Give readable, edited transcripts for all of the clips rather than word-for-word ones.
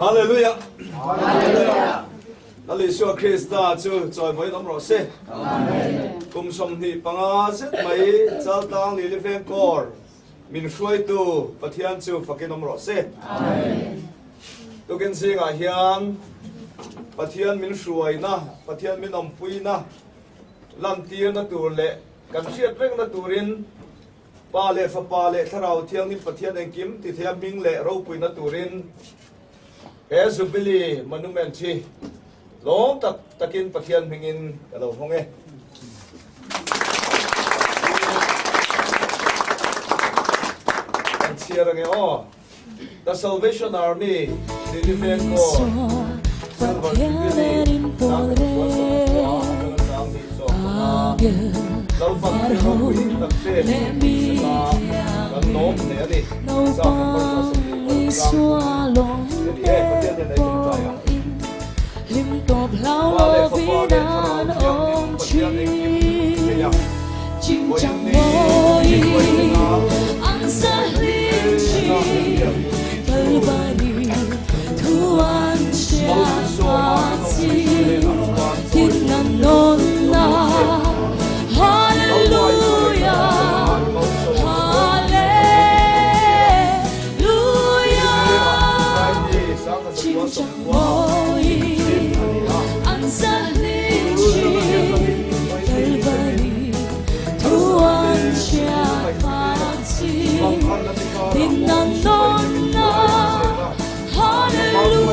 Hallelujah. Hallelujah. Hallelujah. Krista chu choi boy nom ro se. Amen. Kum som ni panga set mai chal tang li le veng kor. Min shuai tu pathian chu fakin nom ro se. Amen. Tu ken se ga hian pathian min shuai na, pathian min om puihna. Lam tir na tur le kan siat veng na turin pa le fa pa le tharau thiang ni pathian engkim ti thia ming le ro puihna turin Jubilee monument chi long takin pathian mingin kalo honge and cheering oh the Salvation Army delivered ko lim cột lao lô vì đàn ông chim chẳng môi ăn xa linh chi tới bari thu ăn chia hoa chi tin ngàn nôn na hallelujah chim chẳng môi ăn xa linh chi tới bari thu ăn chia hoa chi tin ngàn nôn na hallelujah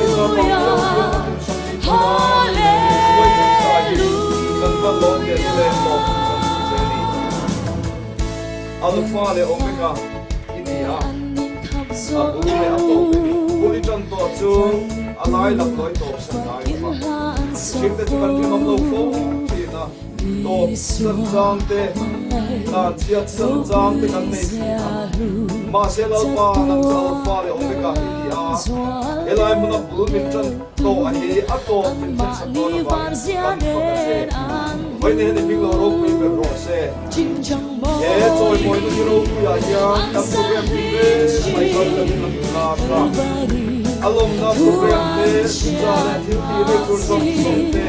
Alpha le Omega inah Abu le Abu Uli chan to chu alai lam loi to san dai ma chim te chuan ti nom lo fo ti na to san jang te na chiat san jang te kan nei ma se lo pa nam cha Alpha le Omega inah elai mun a bu min chan to a hi a to min chan sa to na ba Hoi ne ne bing lo ro pui pe ro se ye choi moi no ro pui a ya tam tu pe pin ve mai ko ta min na ra along na program te sala thilti re kursom somte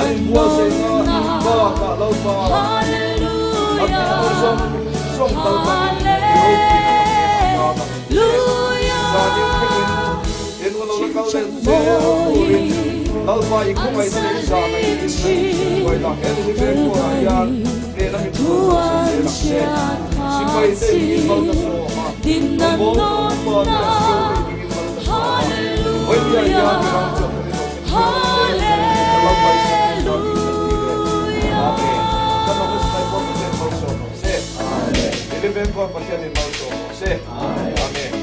anin bua se na ba ka lo ba at kursom som tal ba in wala la kal te urin alba ikum ai se sa na in koi la en ni be ko ayan ne na mi tu se si pai te in bal ka so ma bo ba na so oi dia ya ni ram so Remember pasyan in Mauso. Say, Amen.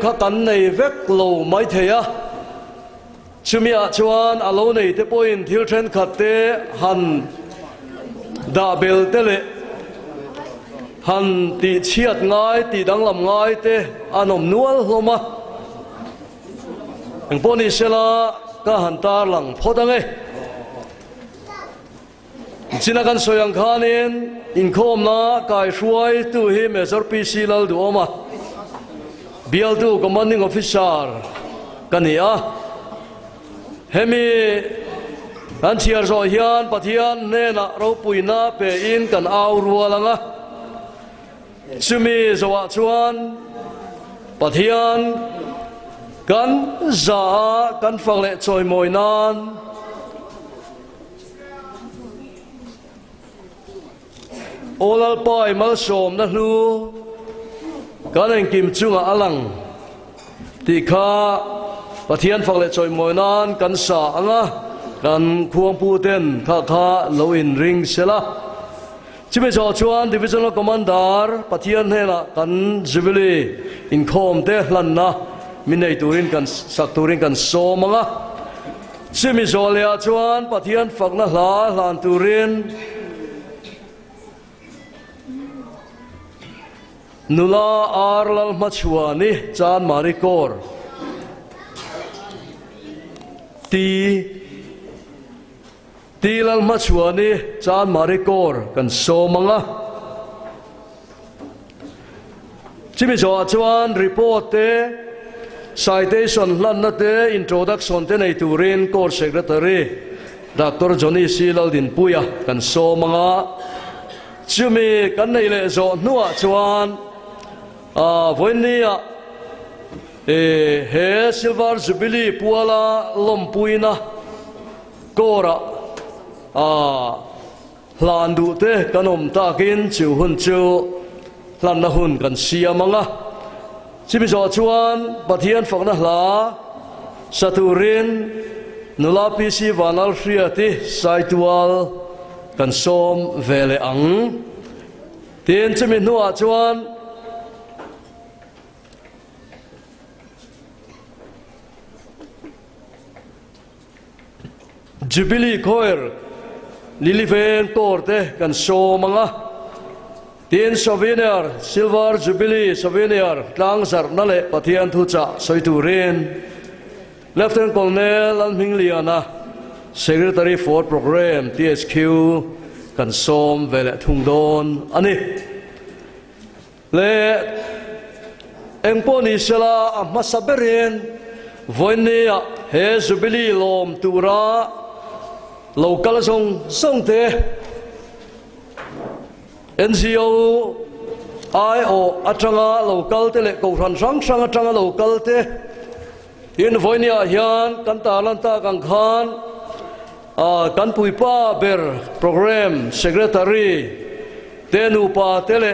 khá cắn này vét lầu mấy thế á chumi à chuan alo này te point thil then khat te han da bel te le han ti chiat ngai ti dang lam ngai te anom nual hloma ang poni sela ka han tar lang phodange chinakan soyang khanin Inkhawmna kai hruai tu hi Major P.C lal du oma BL2 commanding officer kania hemi an thiar zo hian pathian nena ro puihna pe in kan au rualanga chumi zawa chuan pathian kan za kan fangle choi moinan olal pai mal som na hlu kan en kim chunga alang ti kha pathian fangle choi moinan kan sa anga kan khuang pu ten kha lo in ring sela chime zo chuan divisional commander pathian hela kan Jubilee Inkhawm te hlanna minei turin kan sak turin kan so manga chime zo le chuan pathian fakna hlan turin nula arlal machuani chan marikor tilal machuani chan marikor kan so manga chimi zo chuan report te citation hlanna te introduction te nei turin core secretary Dr. Johnny Silaldin puya kan so manga chumi kan nei le zo nuwa chuan voinia he silver jubilee puala lompuina kora hlandu te kanom takin chu hun chu hlanna hun kan siamanga chimi zo chuan pathian fakna hla saturin nula P.C Vanlalhluna CT saitual kan som vele ang tin chimi nuwa chuan Jubilee khoir liliven torte kan so manga tin souvenir silver Jubilee souvenir tlang sar nale pathian thu cha soiturin Lieutenant Colonel Lalthanchhunga Secretary for Program TSQ kan som vele thungdon ani le engponi sela masaberin voinia he Jubilee lom tura local song te NGO IO atanga local te le ko ran sang atanga local te in voinia hian kan talanta kan khan kan puipa ber program secretary tenu pa tele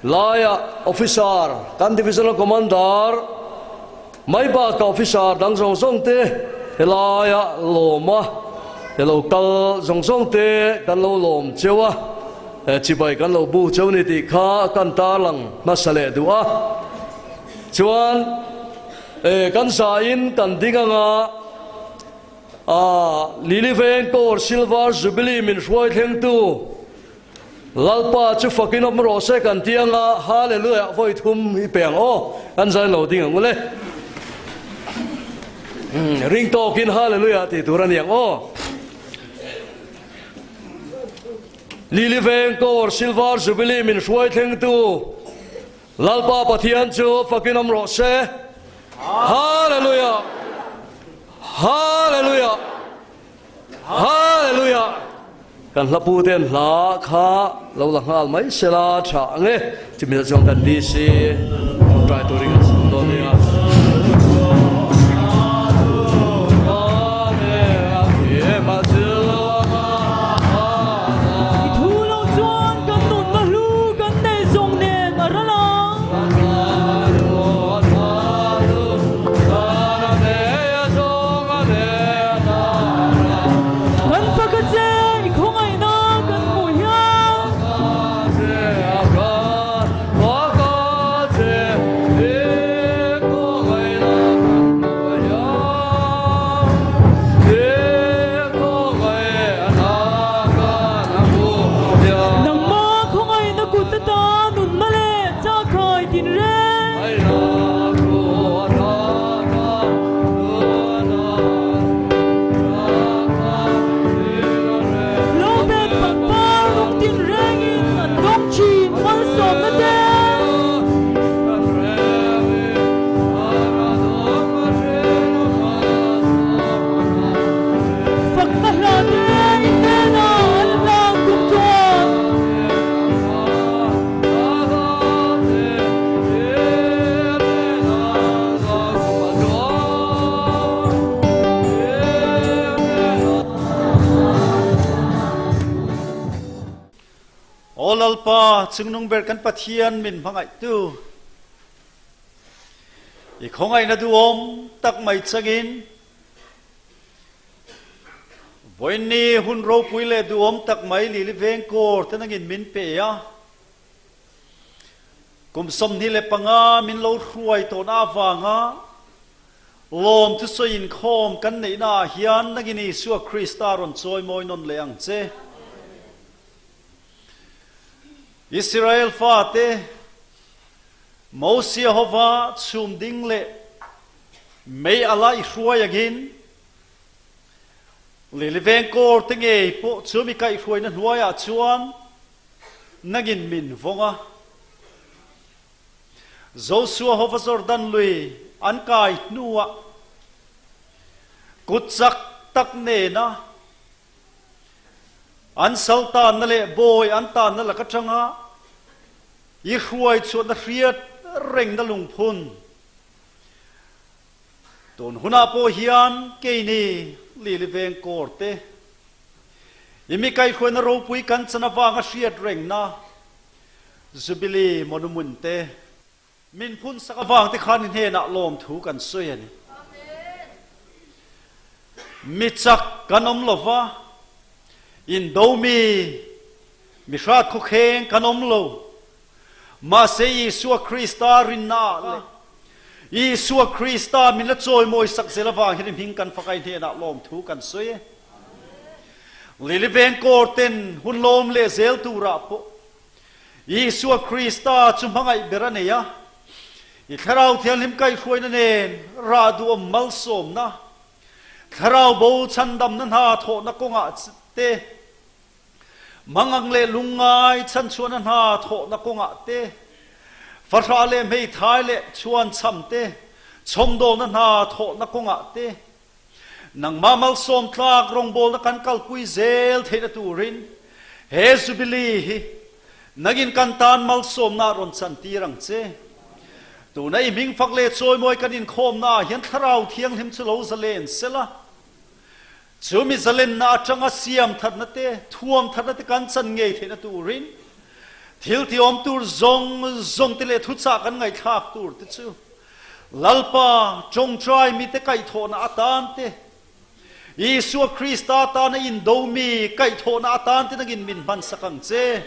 laya officer kan divisional commander mai ba ka officer dang song te laya loma local zong te kan lo lom chewa chibai kan lo bu cheu ni ti kha kan ta lang masale dua chuan kan sa in kan dinganga liliven kor silver Jubilee min hruai thleng tu lalpa chu fakin om ro se kan tianga hallelujah voi thum hi peng o kan zai lo ding ngule ring tokin hallelujah ti turan yang o liliven kor silver Jubilee min hruai thleng tu lalpa pathian chu fakin om ro se hallelujah hallelujah hallelujah kan lapu ten la kha lo la ngal mai sela tha nge chimi jong kan di si try to ring do nia lalpa chungnung ber kan pathian min mangai tu I khongai na duom tak mai changin voini hun ro puile duom tak mai li veng kor tanangin min pe ya kum som ni le panga min lo ruai to na wanga lom tu so Inkhawm kan neina hian nagini Isua Krista ron choi moi non leang che Israel fate Mosia hova chum ding le mei ala ihruai agin le veng kor tinge po chumi kai hruai na hnuaya chuan nagin min vonga Joshua hova Jordan lui an kai nuwa kutsak tak ne na an saltan na le boy an tan na la ka changa I hruai chuan na riat reng na lungphun ton huna po hian ke ni li veng kor te imi kai khoi na ro pui kan chana wanga riat reng na Jubilee monument te min phun sakawang te khan he na lom thu kan soi ani mi chak kanom lova in do mi shat khu kheng kanom lo ma se Isua Krista rinna le Isua Krista min la choi moi sak sela wang hin hing kan fakai he na lom thu kan soi li veng kor ten hun lom le zel tu ra po Isua Krista chumhangai beraneya I tharau thial him kai khoi na nen ra du mal som na tharau bo chandam na ha tho na konga te mangang le lungai chan chuan na ha tho na konga te farha le mei thai le chuan cham te chomdo na ha tho na konga te nang mamal som tlak rong bol na kan kal pui zel theina turin he Jubilee nagin kantan mal som na ron chan tirang che tu na iming fakle choi moi kan Inkhawm na hian tharau thiang him chulo zalen sela chumi zalen na atanga siam that na te thuam that na te kan chan ngei theina turin thil tiom tur zong te le thu cha kan ngai thak tur te chu lalpa chong trai mi te kai tho na atan te Isua Krista ta na in do mi kai tho na atan te nagin min ban sakang che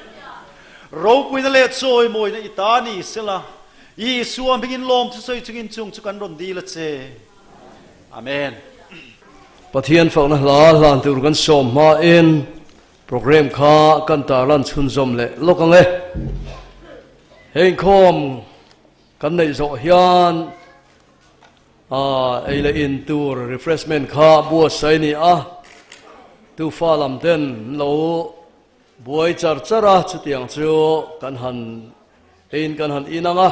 ro pui na le choi moi na itani sela Isua bingin lom tu soi chungin chung chukan ron di la che amen Pathian phau na lan tur kan som ma in program kha kan ta lan chun zom le lokang e Inkhawm kan nei zo hian ei la in tur refreshment kha bu sai ni a tu fa lam ten lo buai char chara chutiang chu kan han inanga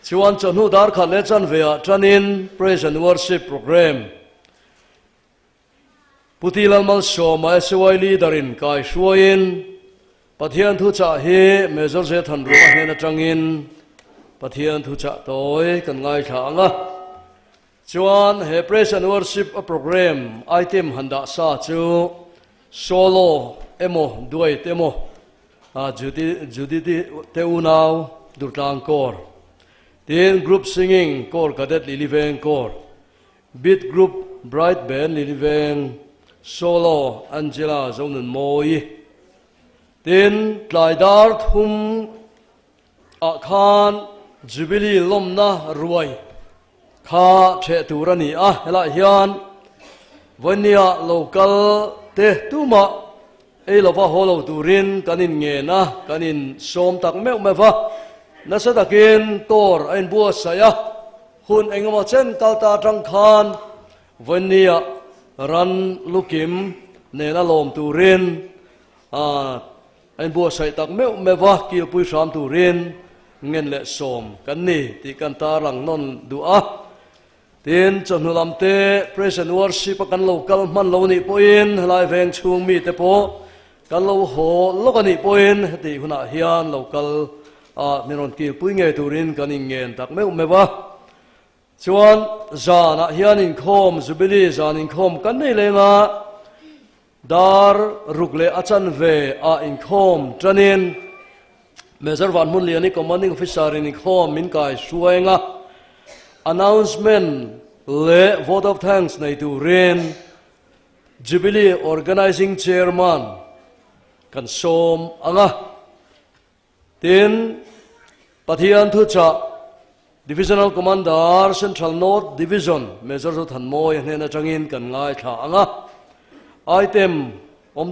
chuan chonu dar khat le chan ve a tranin praise and worship program putilal mal shoma SY leader in kai shuain pathian thu cha he major je Thanruma'n na tangin pathian thu cha toy kan ngai thanga chuan he praise and worship a program item handa sa chu solo emo duai temo Judy te unau durtang kor tin group singing kor kadet liliveng kor beat group bright band liliveng solo Angela zonen moi tin tlaidar thum akhan Jubilee lomna ruai kha the turani a hela hian vania local te tuma ei lova holo turin kanin nge na kanin som tak meu meva nasa takin tor ain bua saya hun engama chen kalta tang khan vania ran lukim ne na lom turin ain bua sai tak meu meva kil pui sam turin ngen le som kan ni ti kan ta rang non dua tin chonulam te praise and worship kan local man lo ni poin lai veng chung mi te po kan lo ho lokani poin ti huna hian local miron kil pui nge turin kan ingen tak meu meva chuan zana hian Inkhawm Jubilee zan Inkhawm kan nei lenga dar rukle achan ve Inkhawm tranin Measure Vanlalhluna liani commanding officer in Inkhawm min kai suainga announcement le vote of thanks nei tu ren Jubilee organizing chairman kan som anga tin pathian thu cha divisional commander Central North Division Major Lalthanchhunga YC Secy changin kan ngai tha anga item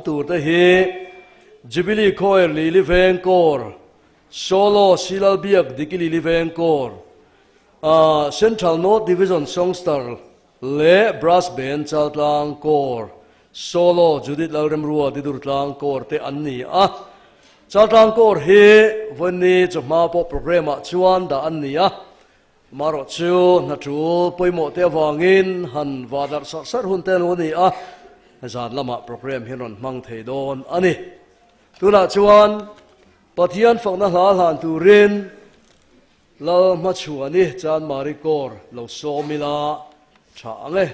tu te hi Jubilee khoir li veng kor solo silal biak dikili li veng kor Central North Division songster le brass band chaltlang kor solo judit lalrem ruwa didur tlang kor te anni chaltlang kor he vani chawhma po program chuan da anni maro chu na chu poimo te avangin han vadar sar hun ten woni zan lama program hiron mang thei don ani tuna chuan pathian fakna hlan tu rin lal ma chu ani chan mari kor lo somila tha ange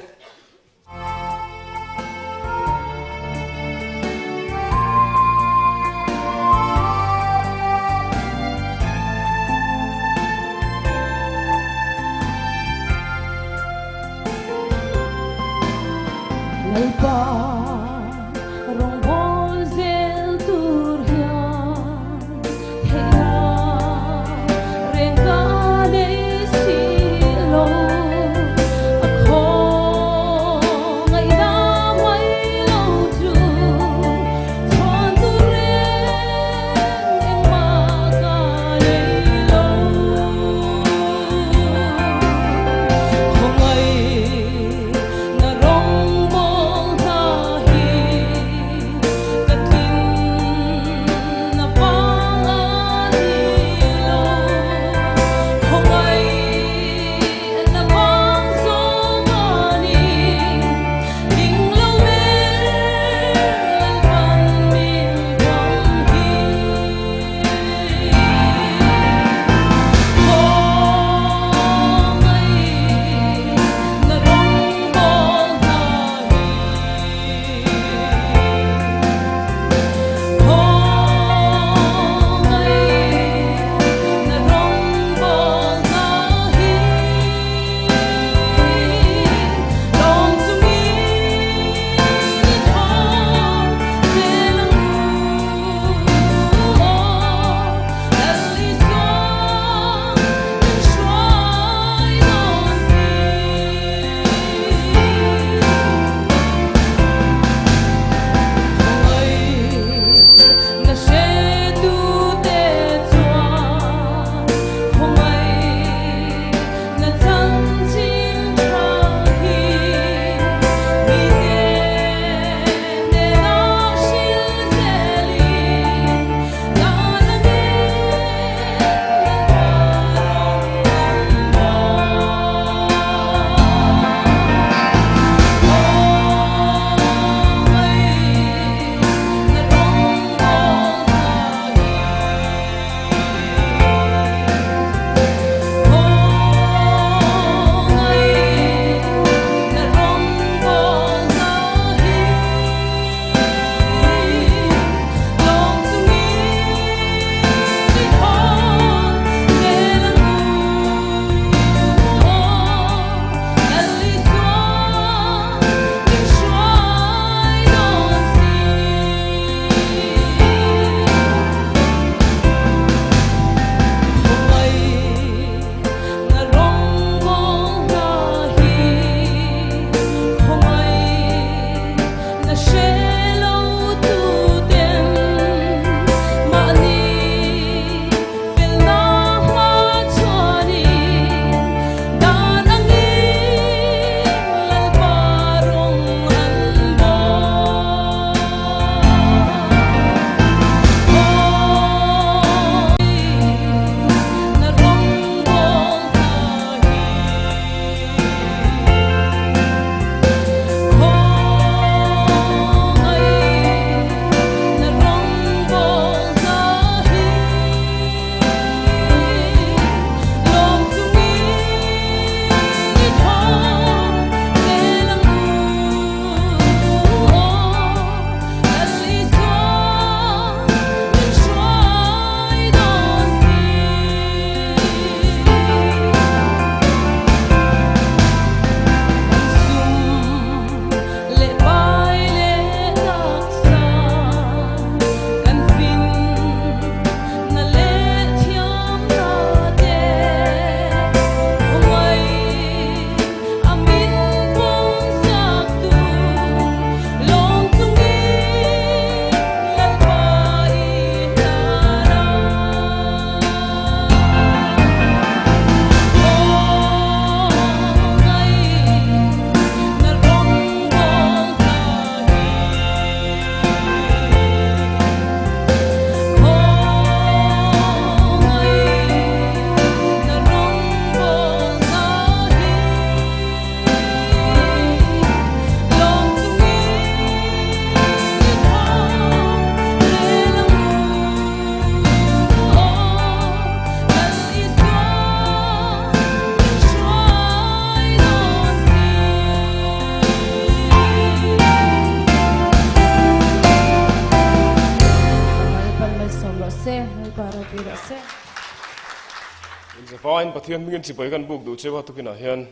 Fine pathian mingin chipai kan buk du chewa tukina hian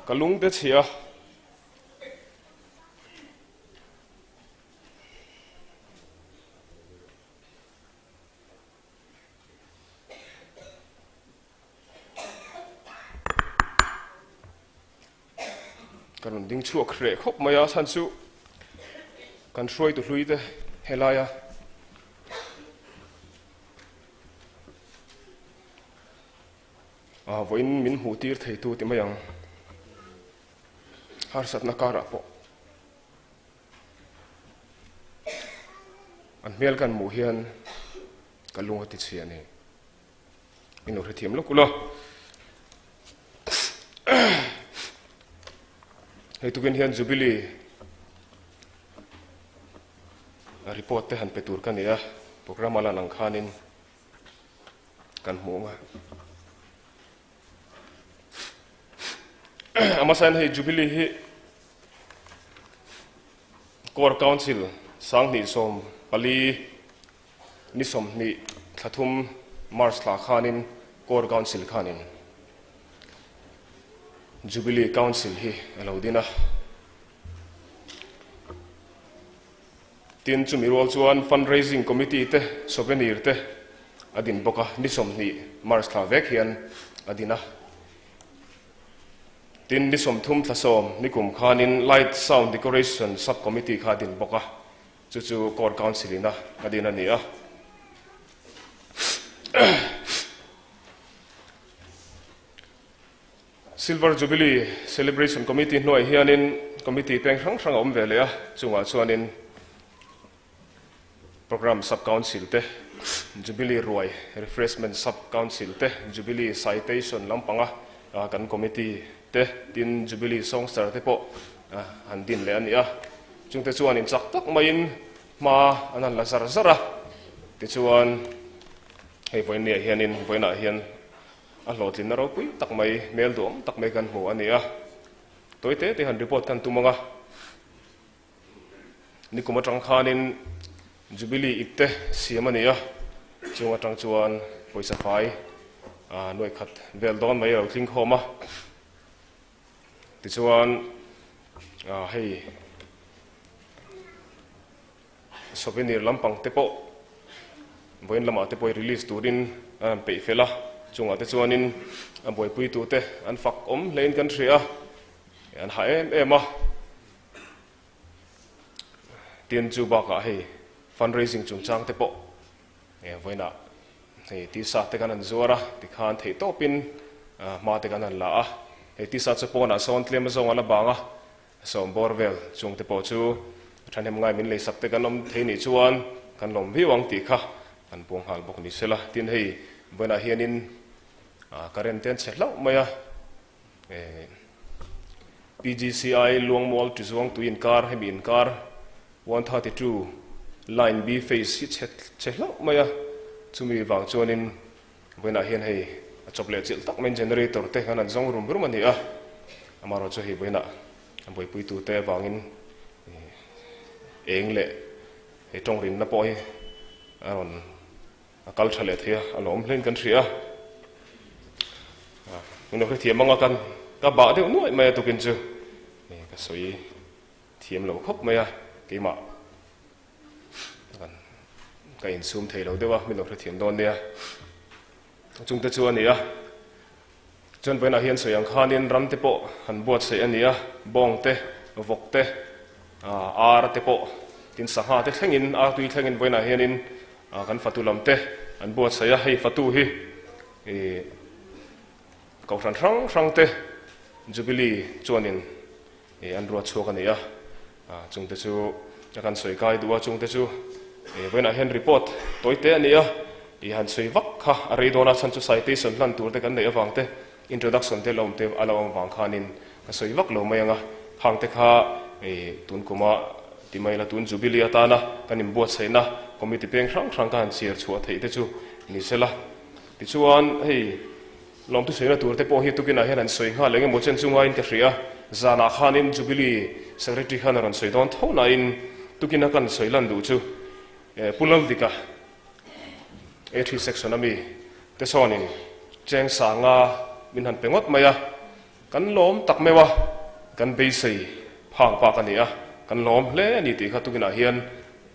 kalung te chia kan ding chuak re khop maya san su kan shroi tu hlui te helaya voin min hu tir thei tu ti mayang har sat na kara po an mel kan mu hian kalung ti chia ni ino re thiam lokula hei tukin hian Jubilee report te han petur kan ya program ala nang khanin kan mu nga amasan hei Jubilee hi core council sang ni som pali ni som ni thathum mars la khanin core council khanin Jubilee council hi alodina tin chumi rol chuan fundraising committee te souvenir te adin boka ni som ni mars la vek hian adina tin ni som thum thlasom ni kum khanin light sound decoration subcommittee khadin boka chu core council ina adina ni a Silver Jubilee celebration committee noi hianin committee peng rang om vele a chunga chuanin program sub council te Jubilee ruai refreshment sub council te Jubilee citation lampanga kan committee te tin Jubilee songster te po han din le ani a chungte chuanin chak tak main ma anan la zara zara ti chuan hei voin ne hianin voina hian a hlotlin na ro pui tak mai mel dom tak mai kan mu ani a toite te han report kan tumanga ni kuma tang khanin Jubilee itte siamani a chunga tang chuan poisa fai noi khat vel don mai ro Inkhawma ti chuan hei souvenir lampang te po voin lama te poi release turin pe fela chunga te chuanin an boi pui tu te an fak om lein kan thria an ha em a tin chu ba ka hei fundraising chung chang te po voina hei ti sa te kan an zuara ti khan thei to pin ma te kan an la a hei ti sa chu pona son tlem zong ala banga som borvel chung te po chu thanem ngai min le sak te kan om thei ni chuan kan lom viwang ti kha an pong hal bok ni sela tin hei voina hianin current ten chelo maya PGCI luangmol tizuang tu in car hem in car 132 line B phase chelo maya chumi wang chonin voina hian hei chocolate chil tak men generator te kan an zong rum ani a amaro cho hi voina boi pui tu te wangin eng le he tong rin na po hi aron akal thale thia alom len kan thria mình nói thiềm mong cần các bạn đều nuôi mày tụi kinh chưa cái soi thiềm lâu khóc mày cái mà cái in zoom thấy lâu đấy wa mình nói thiềm đòn đấy chúng ta chưa này chân với na hiền soi ang khan in ram te po han buat sei ani bong te vok te ar te po tin saha te thlengin tui thlengin với na hiền in kan fatulam te an buat sei hei fatu hi cầu rang rang te Jubilee chuanin an ruat chuak ani chung te chu kan soi kai duwa chung te chu voina hian report toite ani han soi vak kha arei dona chan chu citation hlan tur te kan nei awang te introduction te lom te alawang wang khanin ka soi vak lo mai anga hang te kha tun kuma timai la tun Jubilee atana kanim buat seina committee peng rang kan chiar chuat thei te chu ni sela ti chuan hei lom tu seina tur te po hi tukina hian an soi nga lenge mo chen chunga in ka hria zana khanin Jubilee secretary khan ran soi don thona in tukina kan soi lan du chu pulal dika 83 section ami te sonin cheng sanga min han pengot maya kan lom tak mewa kan be sei phang pa kan nia kan lom hle ni ti kha tukina hian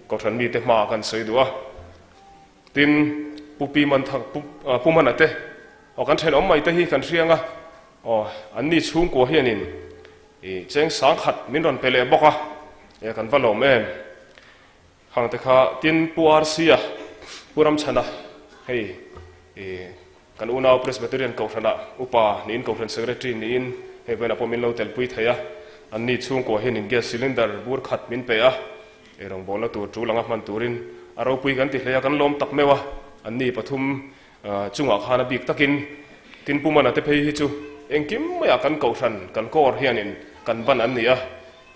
ko than mi te ma kan sei duwa tin pupi man thak pu man ate o kan then om mai te hi kan rianga o an ni chung ko hianin cheng sang khat min ron pele boka ya kan valom em hang te kha tin Pu RC a puram chana hei kan unau presbyterian ko thana upa nin ko thran secretary nin he bena pomin lo tel pui theya an ni chung ko hianin gas cylinder bur khat min pe a erong bola tur chu langa man turin aro pui kan ti hleya kan lom tak mewa an ni pathum chunga khana bik takin tin pumana te phei hi chu engkim maya kan ko thran kan kor hianin kan ban an nia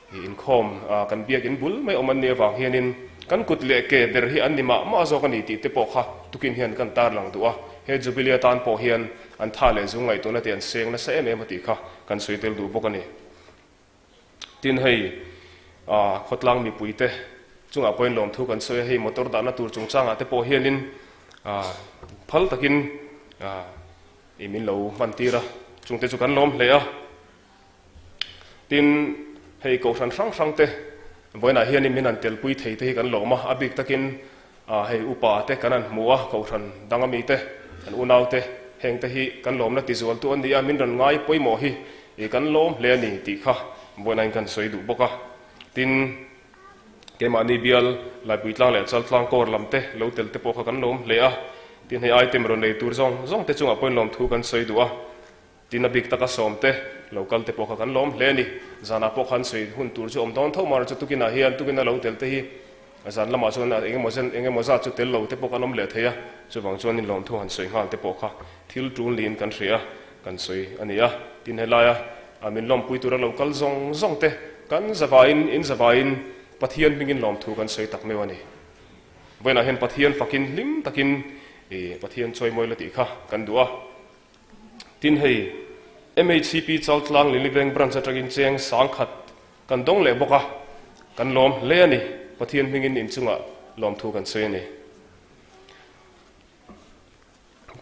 Inkhawm kan biak in bul mai oman ne wang hianin kan kut le ke der hi an ni ma zo kan ni ti te po kha tukin hian kan tar lang duwa he Jubilee tan po hian an tha le zungai to na ten seng na se em em ti kha kan suitel du bokani tin hei khotlang mi puite chunga point lom thu kan soi hei motor da na tur chung changa te po hianin phal takin imin lo man tira chung te chu kan lom hle a tin hei ko san sang te voina hianin min an tel pui thei te kan loma abik takin hei upa te kanan muwa ko san dangami te an unau te heng te hi kan lom na ti zual tu an dia min ran ngai poimo hi kan lom le ni ti kha voina kan soi du boka tin kemani bial la puitlang le chaltlang kor lamte lo tel te po kha kan lom le a tin hei item ron nei tur zong te chunga point lom thu kan soi du a tin abik taka som te local te po kha kan lom hle ni zana po khan soi hun tur chu om don tho mar chu tukina hian tukina lo tel te hi azan lama chuan enge moza chu tel lo te po kan om le theya chu wang chuan in lom thu han soi ngal te po kha thil tun lin kan ria kan soi ania tin helaya amin lom pui tur local zong te kan zawain pathian mingin lom thu kan soi tak mewani voina hen pathian fakin lim takin pathian choi moi la ti kha kan duwa tin hei MHCP chaltlang liliveng branch atagin cheng sang khat kan dong le boka kan lom le ani pathian mingin in chunga lom thu kan sei ni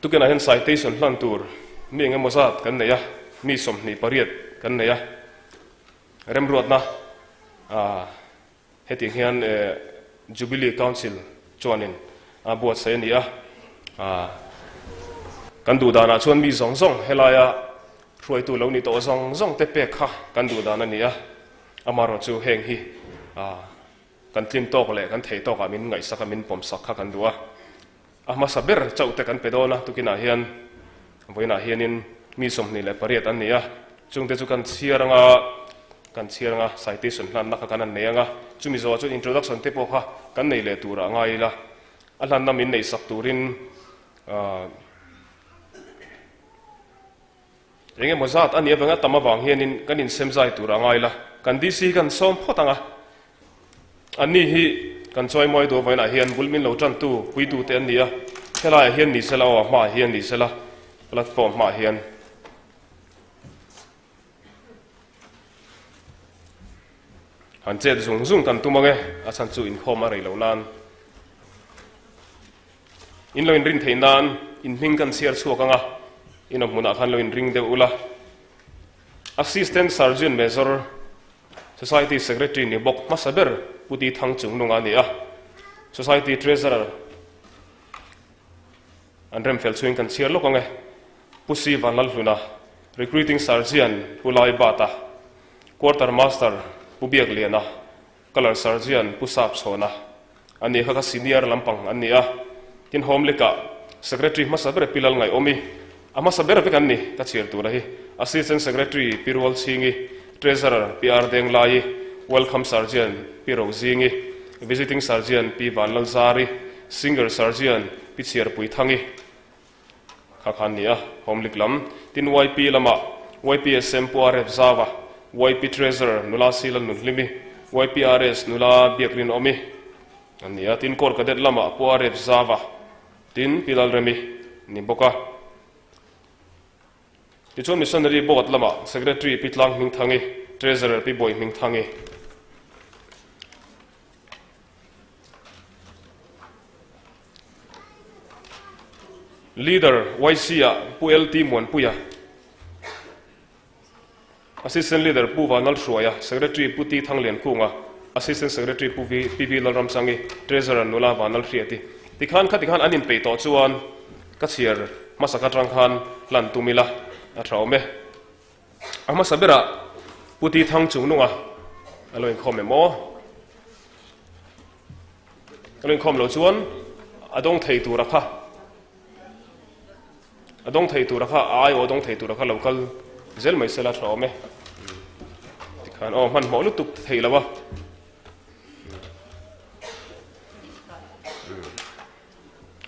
tukena hen citation hlan tur mi enge mozat kan neya mi som ni pariat kan neya rem ruat na heti hian Jubilee Council chuanin buat sei ni kan du dana chuan mi zong helaya ruai tu lo ni to zong te pe kha kan du dana ni amaro chu heng hi kan tlim tok le kan thei tok amin ngai sak amin pom sak kha kan duwa ama saber chau te kan pedona tukina hian voina hianin mi som ni le pariat an nia chung te chu kan chiaranga citation hlan na kha kan neanga chumi zo chu introduction te po kha kan nei le tura ngai la alan na min nei sak turin enge mozat ani avanga tamawang hianin kanin semzai tura ngai la kan DC kan som photanga ani hi kan choi moi do voina hian bulmin lo tran tu pui tu te ania hela hian ni sela wa ma hian ni sela platform ma hian han chet zung kan tumange asan chu Inkhawm a rei lo nan in lo in rin theinan in hing kan siar chuakanga ina hmuna khan lo in ring de ula assistant sergeant major society secretary ni bawk masaber puti Thanruma'n ania society treasurer anrem fel chuin kan chiar lokange pusi Vanlalhluna recruiting sergeant pulai bata quarter master pubiak liana color sergeant pusap chona ani kha senior lampang ania tin home leka secretary masaber pilal ngai omi ama saber ve kan ni ka chiar tu rahi assistant secretary pirwal singi treasurer PR deng lai welcome sergeant piro zingi visiting sergeant Pi Vanlalhzari singer sergeant Pi chiar pui thangi khan nia home liklam tin YP lama YPSM Pu RF Zauva YP treasurer nula silal nunlimi YPRS nula biakrin omi ania tin kor kadet lama Pu RF Zauva tin Pi Remi ni boka tichon missionary board lama secretary Pi tlang ming thangi treasurer Pi boy ming thangi leader YC Pu LT Mon Puya assistant leader Pu Vanlalhlhunga secretary Pu Thanruma'n Council assistant secretary Pu PV Lalramsangi treasurer Nula Vanlalhlhunga tikhan anin pe to chuan ka chiar masaka trangkhan lan tumila athaume ama sabera puti thang chungnunga alo Inkhawm mo alo Inkhawm lo chuan adong thei tu rakha ai odong thei tu rakha local zel mai sela thaume tikhan man mo lu tuk thei lawa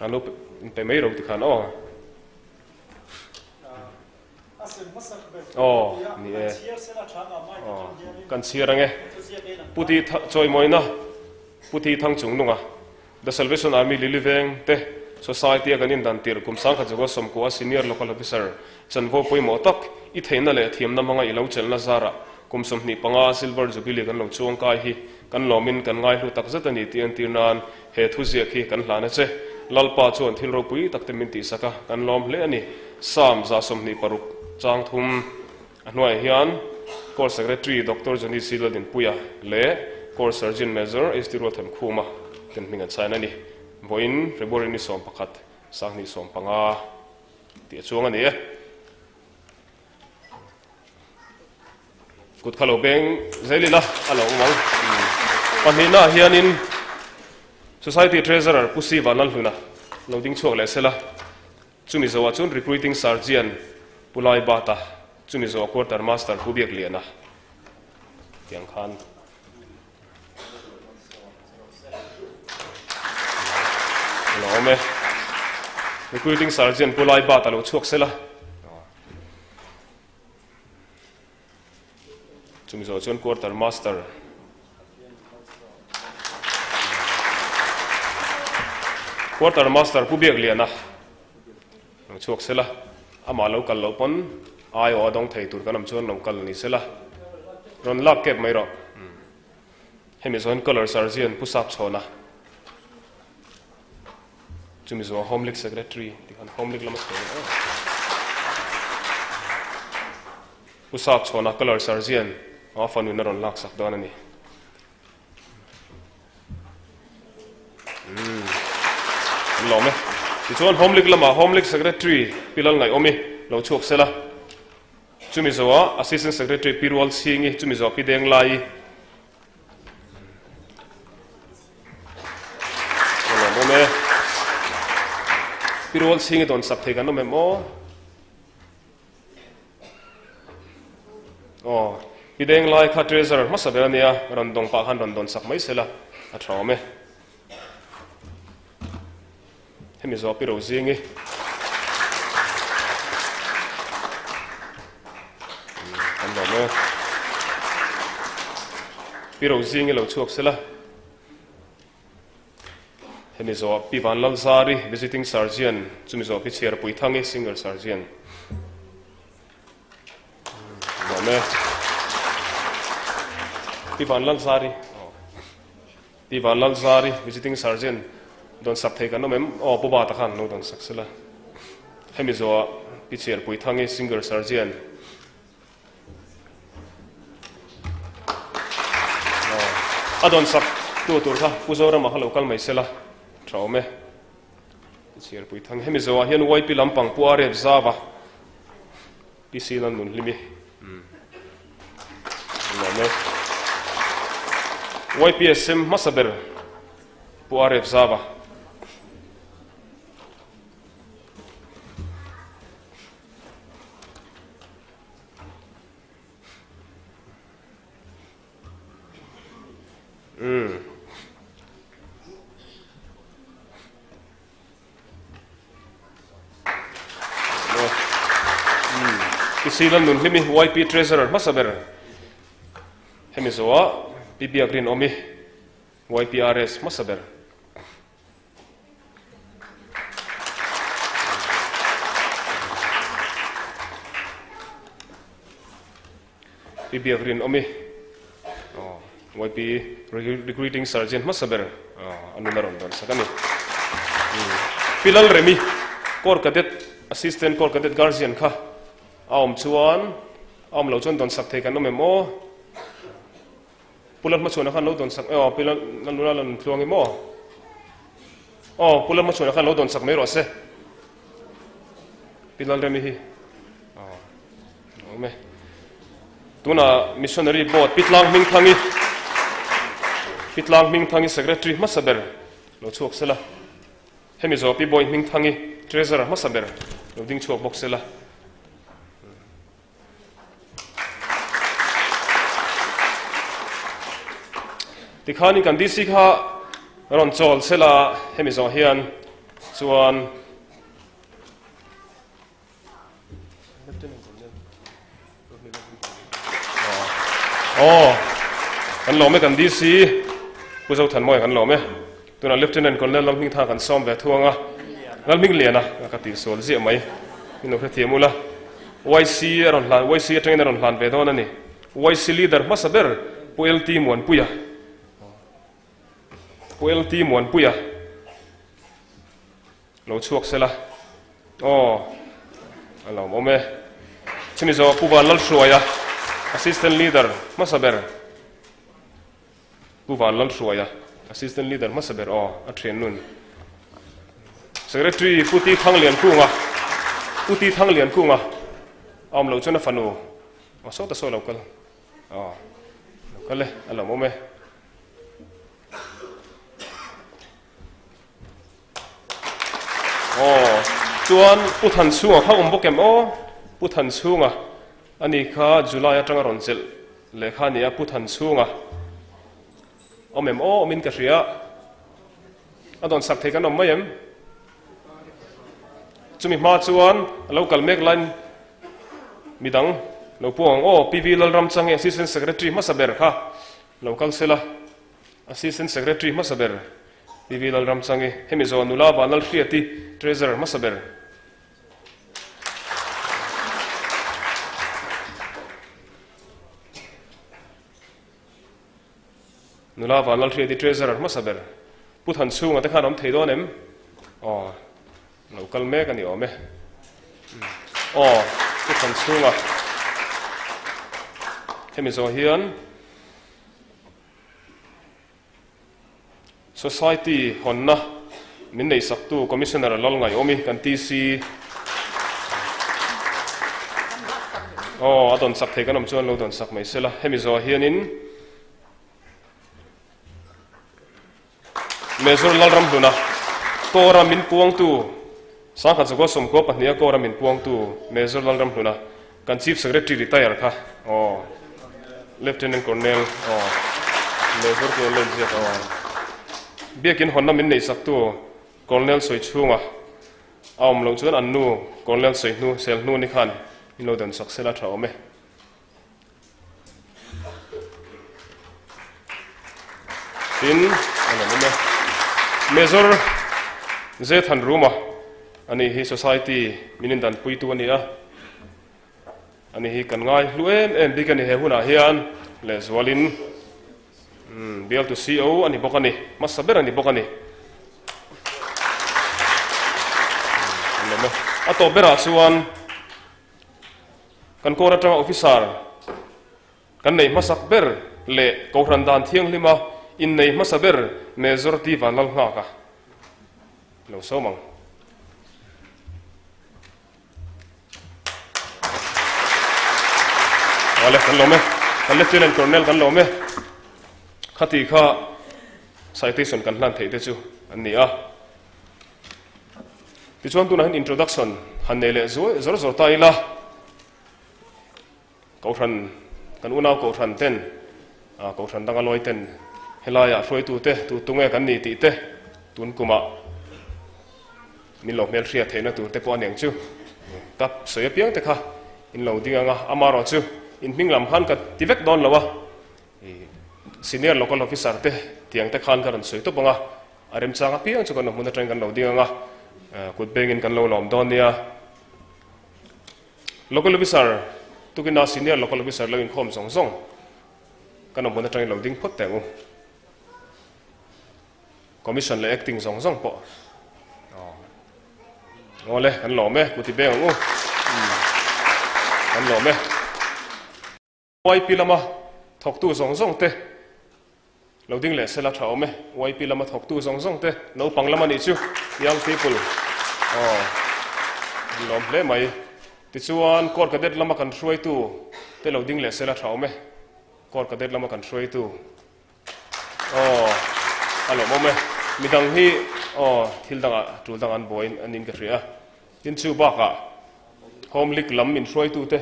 alo pe mai ro tikhan ni kan chiarange puti choi moina puti thang chungnunga the Salvation Army Liliveng te society aganin dan tir kumsang khajogo somko senior local officer chanvo poimo tak I theina le thiamna manga ilo chelna zara kumsomni panga silver jubilee kan lo chuang kai hi kan lomin kan ngai hlu tak zatani tian tirnan he thuzia khi kan hlana che lalpa chuan thilro pui takte min ti saka kan lom hle ani sam za somni paruk chang thum anuai hian core secretary Dr. Johnny Siladin Puya le core surgeon major ST Lalthanchhunga ten minga chana ni voin February ni som pakhat sang ni som panga ti chuang ani kut khalo beng zelila alo mang panina hianin society treasurer Pu Vanlalhluna loading chuak le sela chumi zawa chun recruiting sergeant pulai bata chumi zawa quarter master Pu Biak liana tiang khan ome recruiting sergeant pulai bata lo chuak sela chumi zawa chun quarter master Pu Biak liana chuak sela ama local lopon ai odong thei tur kanam chuan local ni sela ron lak kep mai ro hemi zon color sergeant pusap chona chumi zo home league secretary tikhan home league lamas pusap chona color sergeant afanu na ron lak sak don ani lome chuan home league lama home league secretary pilal ngai omi lo chuak sela chumi zawa assistant secretary pirwal singi chumi zawa pideng lai lome pirwal singi don sak thei kan memo pideng lai kha treasurer masabania randong pa han randon sak mai sela athawme hemi zo piro zingi andome piro zingi lo chuak sela hemi zo pi Vanlalhlhunga visiting sergeant chumi zo pi chair pui thangi singer sergeant andome pi Vanlalhlhunga visiting sergeant don sak thei kan mem boba ta khan no don sak sela hemi zo pi chair pui thangi singer sergeant adon sak tu kha puzora ma local mai sela traume pi chair pui thang hemi zo hian YP lampang Pu RF Zauva PC lan nun limi YPSM masaber Pu RF Zauva Silan nun limi YP treasurer masaber hemi zoa Biak In Hmun YPRS masaber Biak In Hmun YP recruiting sergeant masaber anu naron don sakani Pi Remi Core Cadet Assistant Core Cadet Guardian kha aom chuan aom lo chon don sak thei kan no memo pulat ma chona khan lo don sak pilan naluna lan thlong emo pulat ma chona khan lo don sak mai ro se Pilal Remi hi me tuna missionary board pitlang ming thangi secretary masaber lo chuak sela hemi zo pi boy ming thangi treasurer masaber lo ding chuak box sela tikhani kan DC kha ron chol sela hemi zo hian chuan kan lo me kan DC puzo than moi kan lo me tuna lieutenant colonel lamhing tha kan som ve thuanga ngalming liana ka ti sol zi mai ino kha thiamula YC aron lan YC trainer aron lan ve don ani YC leader masaber puel team wan puya lo chuak sela alo mo me chimi zo pu Vanlalhlhunga assistant leader masaber Pu Vanlalhlhunga assistant leader masaber a train nun secretary puti thanglen kunga am lo chona fanu so ta so local local le alo mo me chuan puthan chunga kha bokem puthan chunga ani kha July atanga ronchel lekha nia puthan chunga omin ka ria adon sak thei kan mayem chumi ma chuan local make line midang lo puang PV Lalthanchhunga assistant secretary masaber kha local sela assistant secretary masaber PV Lalthanchhunga hemi zo nula Vanlalhlhunga CT treasurer masaber nula Vanlalhlhunga CT treasurer masaber puthan chunga te khanom thei donem local me kan yo me puthan chunga hemi zo hian society honna min nei saktu commissioner lol ngai omi kan TC adon sak thei kanom chuan lo don sak mai sela hemi zo hianin Major Lalthanchhunga kora min puang tu sangkha jogo somko pahnia kora min puang tu Major Lalthanchhunga kan chief secretary retire kha lieutenant colonel Major colonel jet Biak In Hmun min nei saktu colonel soichunga aum lo chuan annu colonel soihnu selhnu ni khan ino dan saksela thawme tin anamune Major Thanruma'n ani hi society minindan puitu ania ani hi kan ngai luem bikani he huna hian le zwalin bial to CO ani bokani masaber ani bokani ato bera chuan kan kora tanga officer kan nei masak ber le kohran dan thiang lima in nei masaber Major ti Vanlalhlhunga ka lo somang wale kan lome kan lieutenant colonel kan lome khati kha citation kan hlan thei te chu ania ti chuan tuna hin introduction hanele zor ta ila kohran kan unaw kohran ten kohran danga loi ten helaya hroi tu te tu tunge kan ni ti te tun kuma min lo mel ria theina tur te po aneng chu tap soya piang te kha in lo dinga nga amaro chu in minglam khan ka tivek don lawa senior local officer te tiang te khan karan soi to panga arem changa piang chu kan hmun atang kan lo dinga nga kut bengin kan lo lom don nia local officer tukina senior local officer lo Inkhawm song kan hmun atang lo ding phot tengu commission le acting zong po ngole kan lo me ku ti be ngu kan lo me YP lama thok tu zong te lo ding le sela thau me YP lama thok tu zong te no pang lama ni chu young people lom ple mai ti chuan kor ka det lama kan throi tu te lo ding le sela thau me kor ka det lama kan throi tu alo mo me midang hi thil danga tul dang an boin anin ka ria tin chu ba ka home lik lam min throi tu te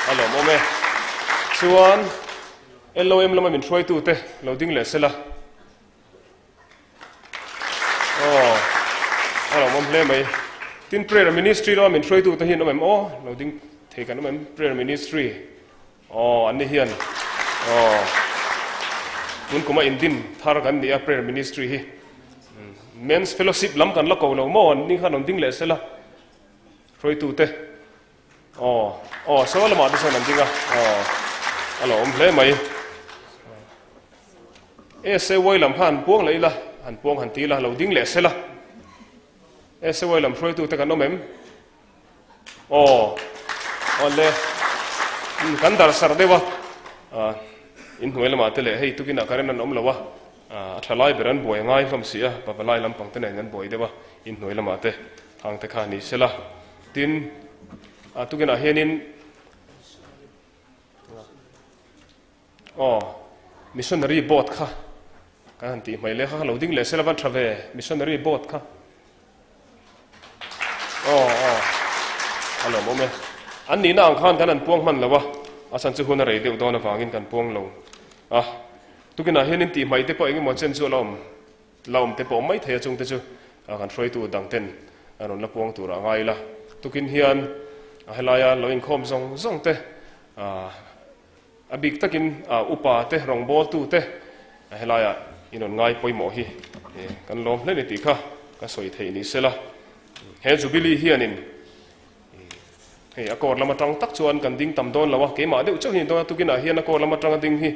alo mo me chuan LOM lama min throi tu te lo ding le sela alo mo ple mai tin prayer ministry lo min throi tu te hin om lo ding thei kan om prayer ministry an ni hian mun kuma indin thar kan ni a prayer ministry hi men's fellowship lam kan la ko lo mo an ni khan om ding le sela throi tu te so lama du san dinga alo om hle mai se woi lam han puang leila han puang han ti la lo ding le sela se woi lam throi tu te kan omem le kan dar sar dewa in hnuai lama te le hei tukina karen an om lawa thalai beran boi ngai hlom sia pavalai lam pang te nen an boi dewa in hnuai lama te hang te kha ni sela tin tukina hianin missionary boat kha kan ti mai le kha lo ding le sela van trave missionary boat kha alo mo me an ni na ang khan kan an puang man lawa asan chu huna rei deu don avangin kan puang lo tukina hianin ti mai te po engi mo chen chu lom te po mai thei chung te chu kan throi tu dang ten anon la puang tu ra ngai la tukin hian helaya lo Inkhawm zong te abik takin upa te rong bol tu te helaya inon ngai poimo hi kan lom hle ni ti kha ka soi thei ni sela he Jubilee hianin hei akor lama tang tak chuan kan ding tam don lawa ke ma deuh chu hi don tukina hian akor lama tang ding hi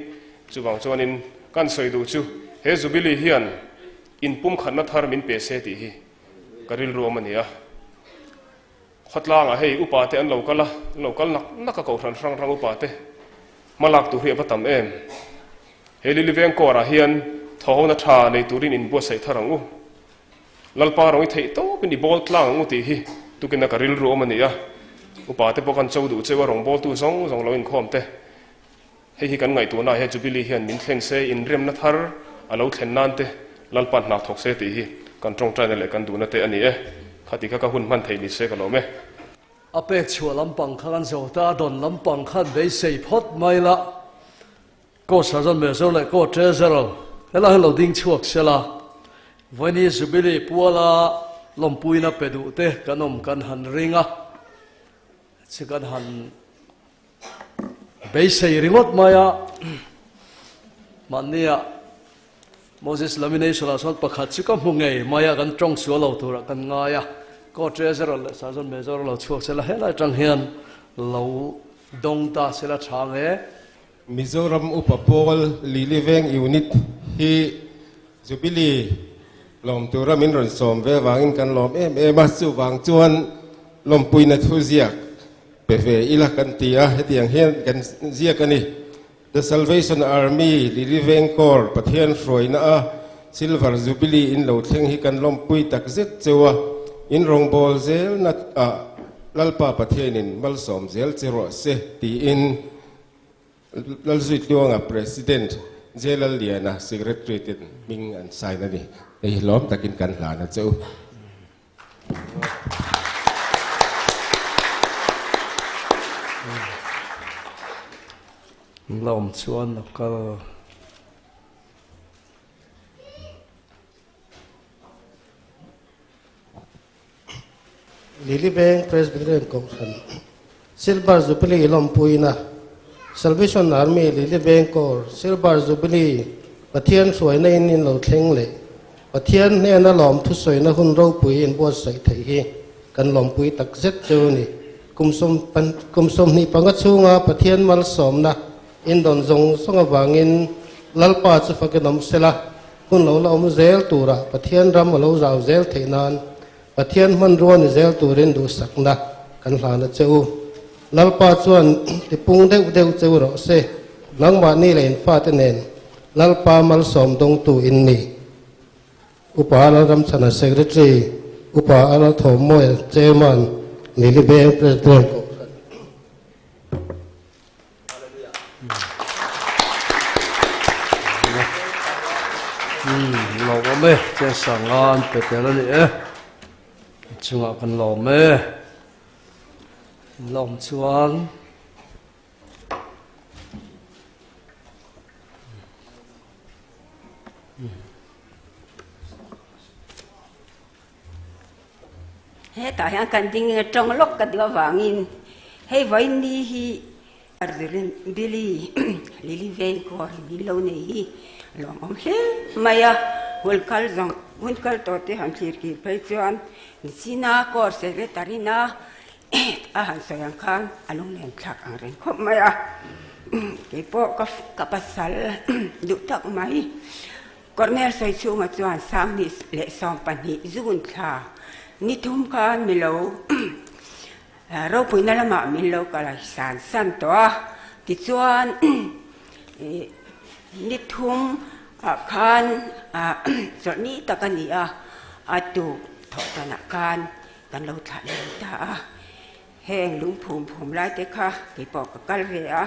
chuwang chuanin kan soi du chu he Jubilee hian in pum khanna thar min Pi C ti hi karil rom ania khotlang hei upa te an local nak ka ko rang upa te malak tu hria patam em he li veng kora hian thona tha nei turin in bo sai tharangu lalpa rong thei to pini bol tlang ngu ti hi tukina karil rom ania upa te pokan chau du chewa rong bol tu zong lo Inkhawm te hei kan ngai tu na he Jubilee hian min thleng se in rem na thar alo thlen nan te lalpan na thok se ti hi kan tong trai le kan du na te ani khati ka hmunhman thei ni se ka lo me apek chua lampang khan zo ta don lampang khan bei sei phot mai la ko sajon me zo le ko treasurer hela hello ding chuak sela vani Jubilee puala lompuina pedu te kanom kan han ringa chikan han bei sei ringot maya mania Moses lamination la son pakhat chika hungei maya kan tong su lo tura kan ngaya ko treasurer le sajon major lo chuak sela hela tang hian lo dong ta sela thange Mizoram upapol liliveng unit hi Jubilee lom tura min ron som ve wangin kan lom ma chu wang chuan lom puina thu ziak pe ve ila kan tia hetiang hian kan ziak ani The Salvation Army liliveng kor pathian hroina silver Jubilee in lo thleng hi kan lom pui tak zet chewa in rong bol zel na lalpa pathianin mal som zel chero se ti in lalzuit luanga president zelal liana secretary tin ming an sign ani ei lom takin kan hlana cheu lom chuan ka Liliveng Presbyterian Council Silver Jubilee lompuina Salvation Army Liliveng Kor Silver Jubilee pathian suaina in lo thleng le pathian ne na lom thu soina hun ro pui in bo sai thei hi kan lom pui tak zet chu ni kumsom ni panga chunga pathian mal som na in don zong songa wangin lalpa chu fakenom sela hun lo lo mu zel tura pathian ram lo zau zel theinan pathian man ron zel turin du sakna kan hlana cheu lalpa chuan ti pung deuh deuh cheu ro se langma ni lein fa te nen lalpa mal som dong tu inni upa ram chana secretary upa Lalthanchhunga chairman Nilibeng president lo me che sangan pe te la ni e chunga kan lo me lom chuan he ta yang kan ding trong lok ka diwa wangin he vai ni hi ardirin bili lili veng ko bi lo nei hi lom om hle maya hol kal zong hun kal to te han thir ki phai chuan sina ko secretary na a han sayang khan alung len thak ang ren khop maya ke po ka pasal du tak mai cornel soi chu ma chuan sang ni le som pan hi zun tha ni thum khan mi lo ro puina lama min lo kala san san to ti chuan ni thum khan choni takania atu thotana kan kan lo tha le ta heng lung phum lai te kha ki pok kal ve a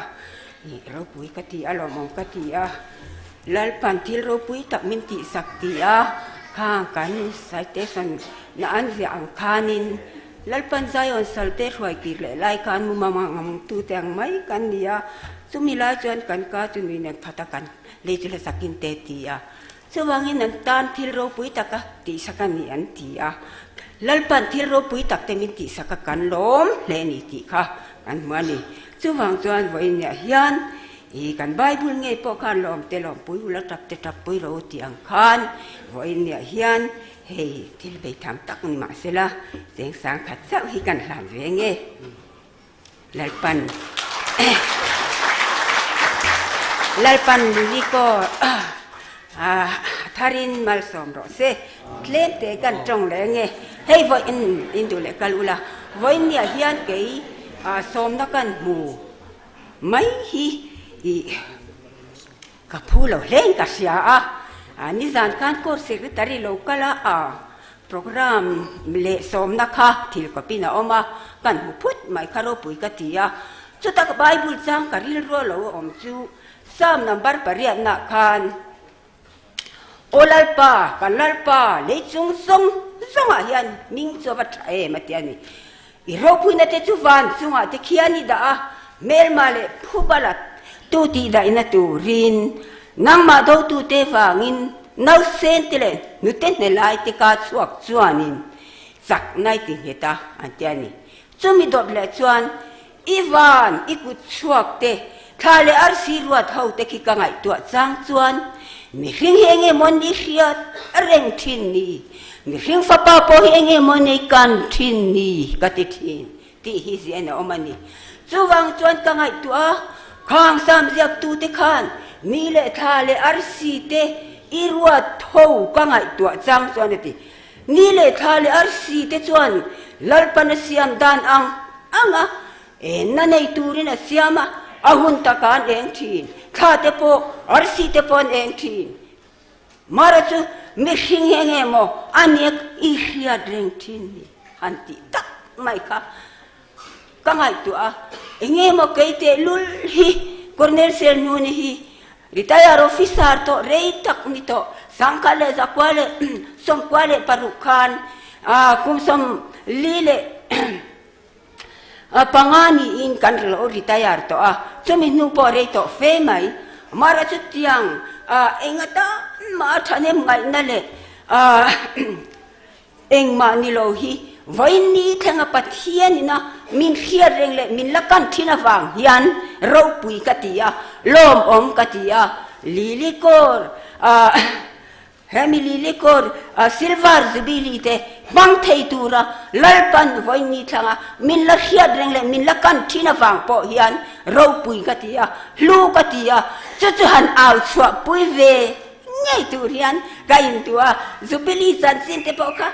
ni ro pui ka ti alo mong ka ti a lal pan thil ro pui tak min ti sak ti a khang kan citation na an zia ang khanin lalpan zayon salte hruai ki le lai kan mu mama ngam tu teng mai kan nia chumi lai chuan kan ka chumi nen phata kan le chile sakin te ti a chuwangin an tan thil ro pui taka ti sakani an ti a lalpan thil ro pui tak te min ti saka kan lom le ni ti kha kan mani chuwang chuan voi nia hian i kan bible nge po khan lom te lom pui ula tap te tap pui ro ti ang khan voi nia hian hei til bei tham tak ni ma sela seng sang khat chau hi kan hlan ve nge lalpan li ko tharin mal som ro se thleng te kan tong le nge hei voi in du le kalula voi nia hian ke som na kan mu mai hi i ka phulo hleng ka sia a ni zan kan ko secretary local program le som na kha thil ko pina oma kan mu phut mai kharo pui ka tia chu tak bible chang ka ril ro lo om chu sam number pariat na khan olalpa kalalpa le chung song songa hian ming chu ba thae matiani i ro pui na te chu van chunga te khiani da mel male phubalat tu ti da ina tu rin nang ma do tu te wangin nau sen tele nu ten ne lai te ka chuak chuanin sak nai ti heta antiani chumi dot le chuan ivan ikut chuak te thale ar siruat hau te ki kangai tu chang chuan mi hring henge mon ni riat reng thin ni mi hring fa pa po henge mon nei kan thin ni ka ti thin ti hi zena omani chuwang chuan kangai tu khang sam ziak tu te khan mi le thale ar si te irwa thou kangai tu chang chuan ti ni le thale ar si te chuan lalpan siam dan anga na nei turin siama ahun takan eng thin tha te po ar si te pon eng thin mara chu mi hing henge mo anek i hria dreng thin ni anti tak mai kha kangai tu enge mo keite lul hi cornel sel nu ni hi retire officer to rei tak ni to sangkale zakwale som kwale parukan kum som lile pangani in kan lo retire to chumi nu po rei to fe mai mara chu tiang engata ma thanem ngai na le eng ma ni lo hi voi ni thenga pathian na min khia reng le min lakan thina wang hian ro pui katia lom om katia lilikor hemi lilikor silver jubilee te bang thei tura lalpan voi ni thanga min la khia reng le min lakan thina wang po hian ro pui katia hlu katia chu chu han au chua pui ve ngay tu rian ga in tua Jubilee san sin te po ka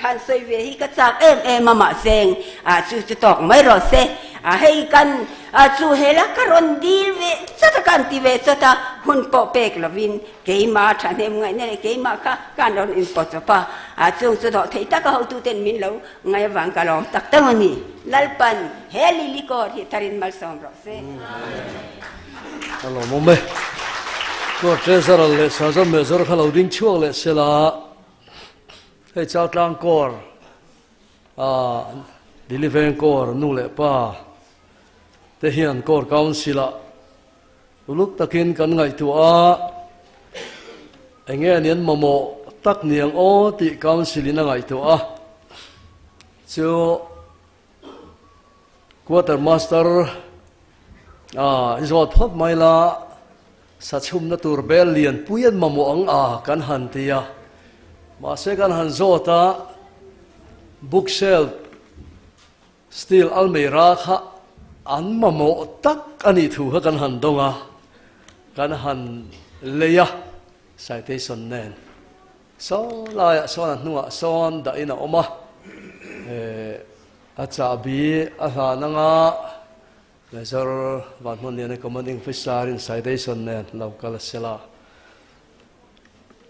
han soi ve hi ka chak mama seng chu tok mai ro se hei kan chu hela karon dil ve chata kan ti ve chata hun po pek lovin keima thanem ngai ne keima ka kan ron in po chapa chu do thei ta ka ho tu ten min lo ngai wang ka lom tak tang ni lalpan heli likor hi tarin mal som ro se alo mo me ko treasure le sa zo me zor khalo ding chuak le sela hei chao tlang kor delivering kor nu le pa te hian kor council uluk takin kan ngai tu enge nian momo tak niang o ti council ina ngai tu chu quarter master izot phop maila sachum na tur bel lian puyan mamo ang kan han tia ma se kan han zota bookshelf steel almira kha an mamo tak ani thu ha kan han donga kan han leya citation nen so la ya so na nuwa son da ina oma acha bi aha nanga leisur van mon ne commanding officer in citation nen local sela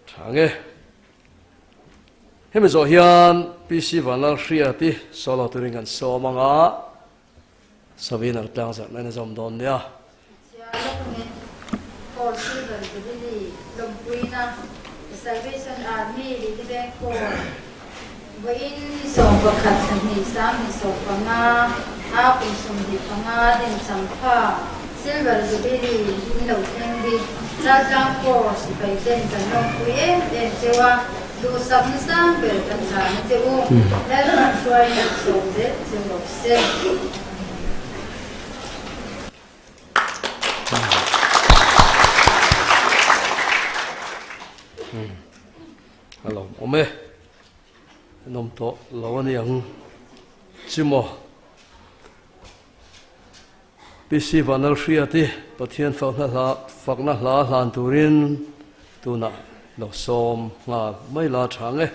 thange hemi zo hian P.C. Vanlalhluna CT solo turing an so manga sawi na tlang sa na zom don nia for silver Jubilee fuihna Salvation Army Veng Veng Zauva ni sam ni so panga kun sum di panga din champa silver Jubilee ni lo thleng di tlang ko si pai ten kan no puye jewa do sab na sang ber kan cha ni jewu Lalthanchhunga so je jewu se hello ome nom to lawani ang chimo P.C. Vanlalhluna CT pathian fakna hla hlan turin tuna lo som nga mai la thange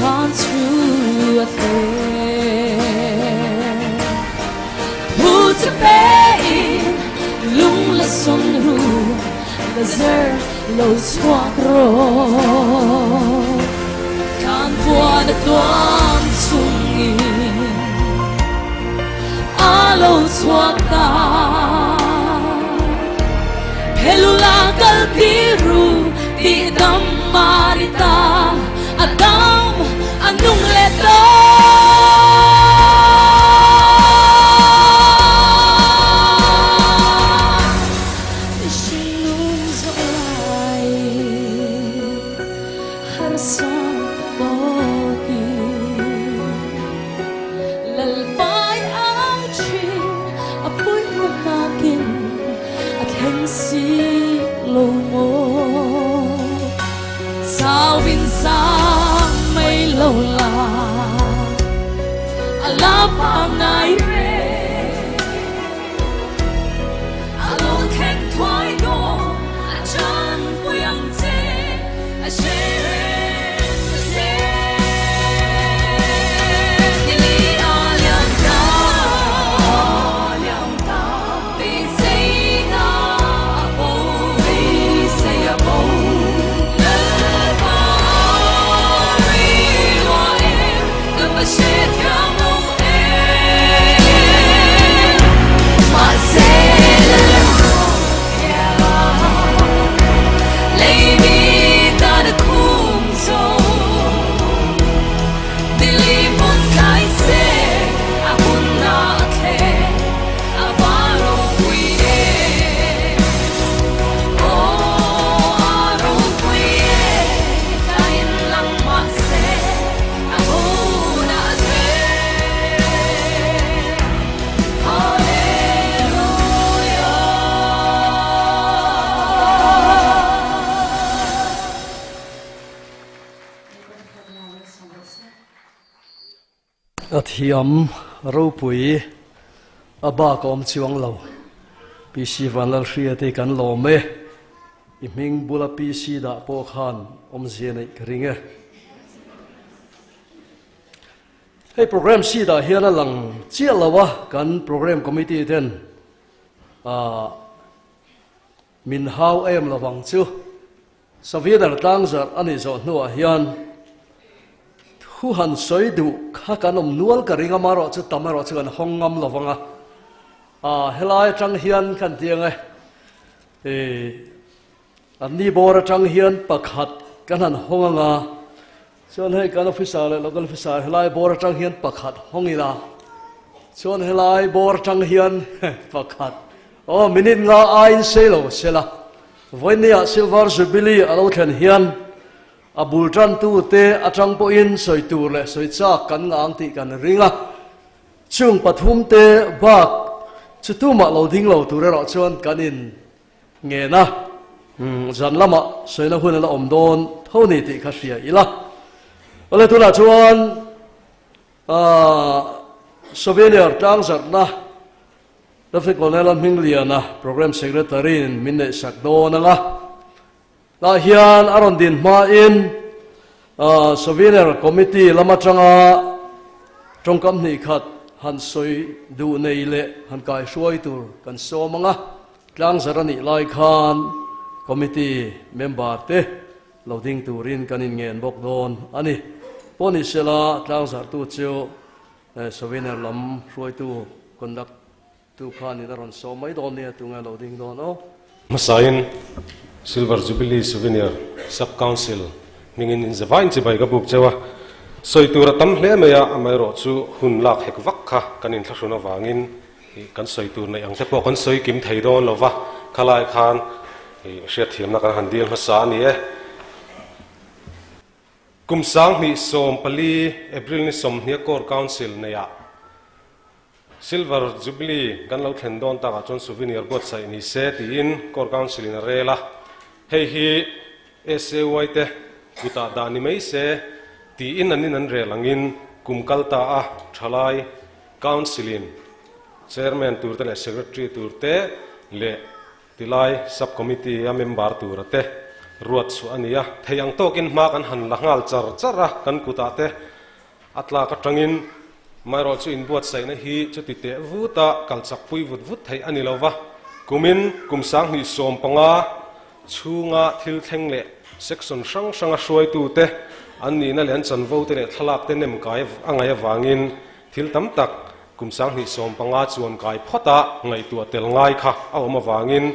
gone through a thing. Put to pain, lung la son ru, la zer lo swak ro. Kan puanna tuam sungin, alo swak ta. Helula kalpiru, di dam marita, adam anung leto. Shinung zorai, harsang bogi, lalpai ang chin, apoy na nakin, at hensi lo mo. Sawin sa may lola, alapang neiin, along keng thoai do, achan puyang te, asherin se. Dili alyang da, big say na, apo say apo. Thiam ropui abak om chiang lo P.C. Vanlalhluna CT kan lo me iming bula P.C. da po khan om zianai kringe hey program si da hian lang chia lawa kan program committee ten min hau em lawang chu sawifiahna tlang zar ani zo nuwa hian hu han soi du kha kanom nual ka ringa maro chu tamaro chu kan hongam lawanga helai tang hian kan tiang ani bor tang hian pakhat kan han honganga chon hei kan officer le local officer helai bor tang hian pakhat hongila chon helai bor tang hian pakhat minute nga ain selo sela voinia silver jubilee alo khan hian abultran tu te atang po in soi tur le soi cha kan ngang ti kan ringa chung pathum te bak chutuma lo ding lo tur ro chon kanin nge na zan lama soina hun la om don thoni ti kha ria ila ole tula chuan souvenir tang zar na Traffic Colonel Mingliana Program Secretary minne sakdonanga la hian aron din ma in souvenir committee lama changa tongkam ni khat han soi du nei le han kai suai tur kan somanga tlang zarani lai khan committee member te loading turin kanin ngen bok don ani poni sela tlang zar tu chu souvenir lam suai tu conduct tu khan ni daron so mai don ne tu nga loading don Masain Silver Jubilee Souvenir Sub Council mingin in Zauva chibai ka buk chawa soitura tam hle meya amai ro chu hun lak hek vak kha kanin thlasuna wangin kan soitur na yang tepo kan soi kim thei don lova khalai khan hriat thiam na kan handil masa ni kum sang ni som pali April ni som hnia core council neya Silver Jubilee kan lo thlen don ta ka chon souvenir bot sai ni se ti in core council in rela hei hi SAY te uta dani mai se ti in anin an relangin kumkalta a thalai councilin chairman turte le secretary turte le tilai subcommittee a member turate ruat chu ania theiang tokin ma kan han la ngal char chara kan kuta te atla ka tangin mairo chu in buat sai na hi chu ti te vuta kalchak pui vut vut thei ani lova kumin kumsang ni som panga chunga thil thleng le section sang sanga hruai tu te an ni na len chan vo te le thalak te nem kai angai awangin thil tam tak kumsang ni som panga chuan kai phota ngai tu tel ngai kha awma wangin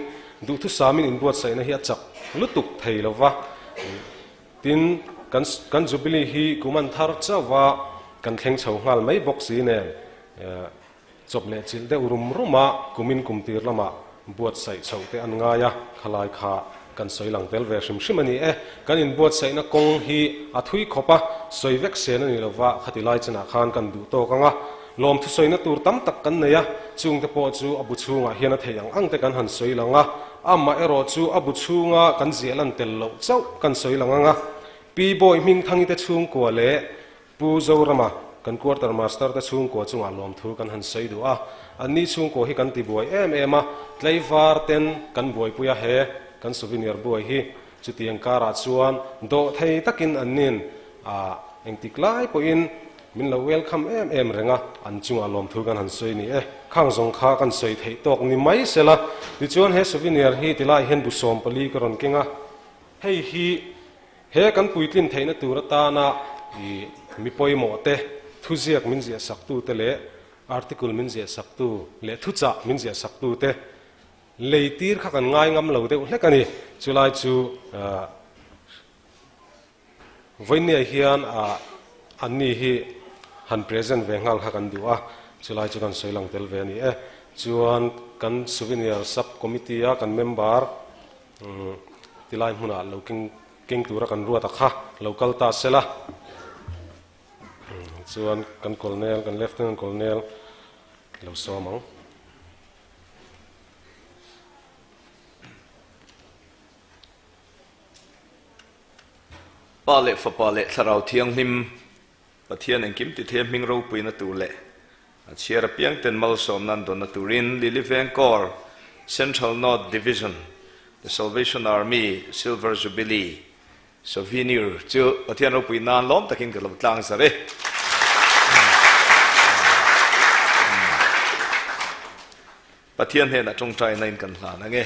du thu samin in buat sai na hi achak lutuk thei lova tin kan Jubilee hi kuman thar chawa kan thleng chho ngal mai bawk si ne chop le chil de urum ruma kumin kumtir lama buat sai chho te an ngaya khalai kha kan soilang tel ve shim shimani kan in buat sai na kong hi athui khopa soivek sen ani lova khatilai chana khan kan du to kanga lom thu soina tur tam tak kan neya chung te po chu abu chunga hiana theyang ang te kan han soilanga amma ero chu abu chunga kan zelan tel lo chau kan soilanga pi boy ming thangi te chung ko le pu zorama kan quarter master te chung ko chunga lom thu kan han soidu ani chung ko hi kan ti boy ema tleivar ten kan boy puya he kan souvenir boy hi chutiang kara chuan do thei takin anin engtiklai po in min lo welcome em renga an chunga lom thu kan han soi ni khang zong kha kan soi thei tok ni mai sela ni chuan he souvenir hi tilai hen bu som pali karon kenga hei hi he kan puitlin theina turata na i mi poimo te thuziak min zia saktu te le article min zia saktu le thucha min zia saktu te leitir kha kan ngai ngam lo de hlekani chulai chu voinia hian anni hi han present ve ngal kha kan diwa chulai chu kan soilang tel ve ni chuan kan souvenir sub committee kan member tilai hmuna lo king tura kan ruata kha local ta sela chuan kan colonel kan lieutenant colonel lo somang pale fa pale tharau thiang hnim pathian engkim ti the ming ro puina tu le achira piang ten mal som nan don na turin lili veng kor Central North Division the Salvation Army Silver Jubilee souvenir chu pathian ro puina lom takin ka tlang sare pathian he na tong trai nain kan hla na nge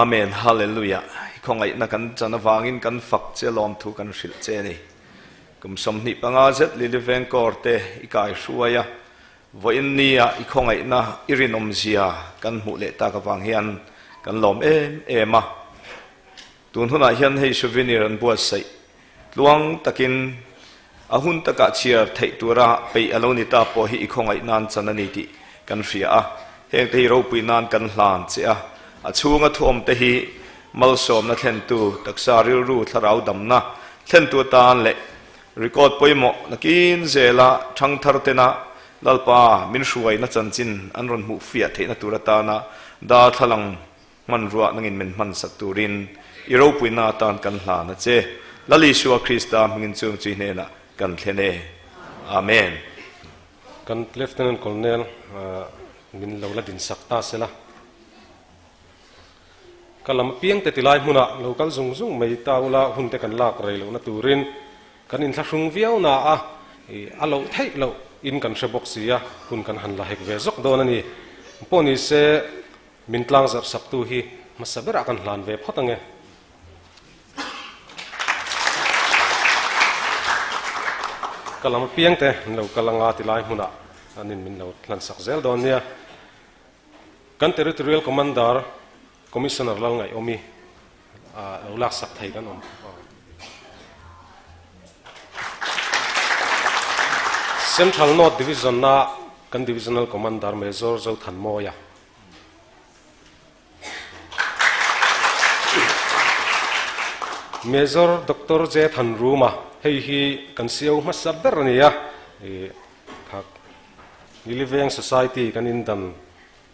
amen hallelujah khongai na kan chana wangin kan fak che lom thu kan hril che ni kum som ni panga zet lili veng korte ikai shuaya voin nia i khongai na irinom zia kan mu le ta ka wang hian kan lom ema tun huna hian hei souvenir an buat sai luang takin ahun taka chiar thei tura pe aloni ta po hi i khongai nan chanani ti kan fia heng te ro pui nan kan hlan che achunga thom te hi mal som na thlen tu taksa ril ru tharau damna thlen tu tan le record poimo nakin zela thang thar tena lalpa min shuai na chanchin anron mu fia theina turata na da thalang man ruwa nangin men man saturin iro puina tan kan hla na che lali shua krista mingin chung chi ne na kan thlene amen kan lieutenant colonel min lo la din sakta sela kalam piang te tilai hmuna local zung zung mai taula hun te kan lak rei lo na turin kan in thlashung viau na alo thei lo in kan shebok sia hun kan han la hek ve zok don ani poni se min tlang zar saktu hi masabera kan hlan ve photange kalam piang te lo kalanga tilai hmuna anin min lo hlan sak zel don nia kan territorial commander commissioner lal ngai omi lo lak sak thai kan om Central North Division na kan divisional commander major Lalthanchhunga ya major Dr. J Thanruma'n hei hi kan CO Hmasa nia thak Veng Society kan indan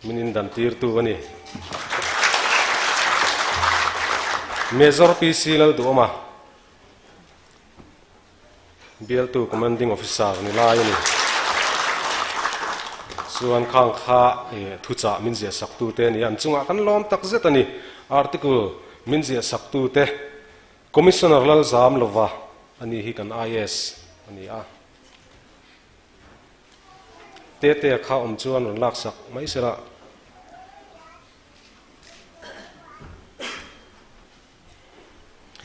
min indan tir tu ani Major P.C. lal duoma BL2 commanding officer ni lai ni suan khang kha thucha min zia saktu te ni an chunga kan lom tak zet ani article min zia saktu te commissioner lal zam lova ani hi kan IS ani a te kha chuan ron lak sak mai sera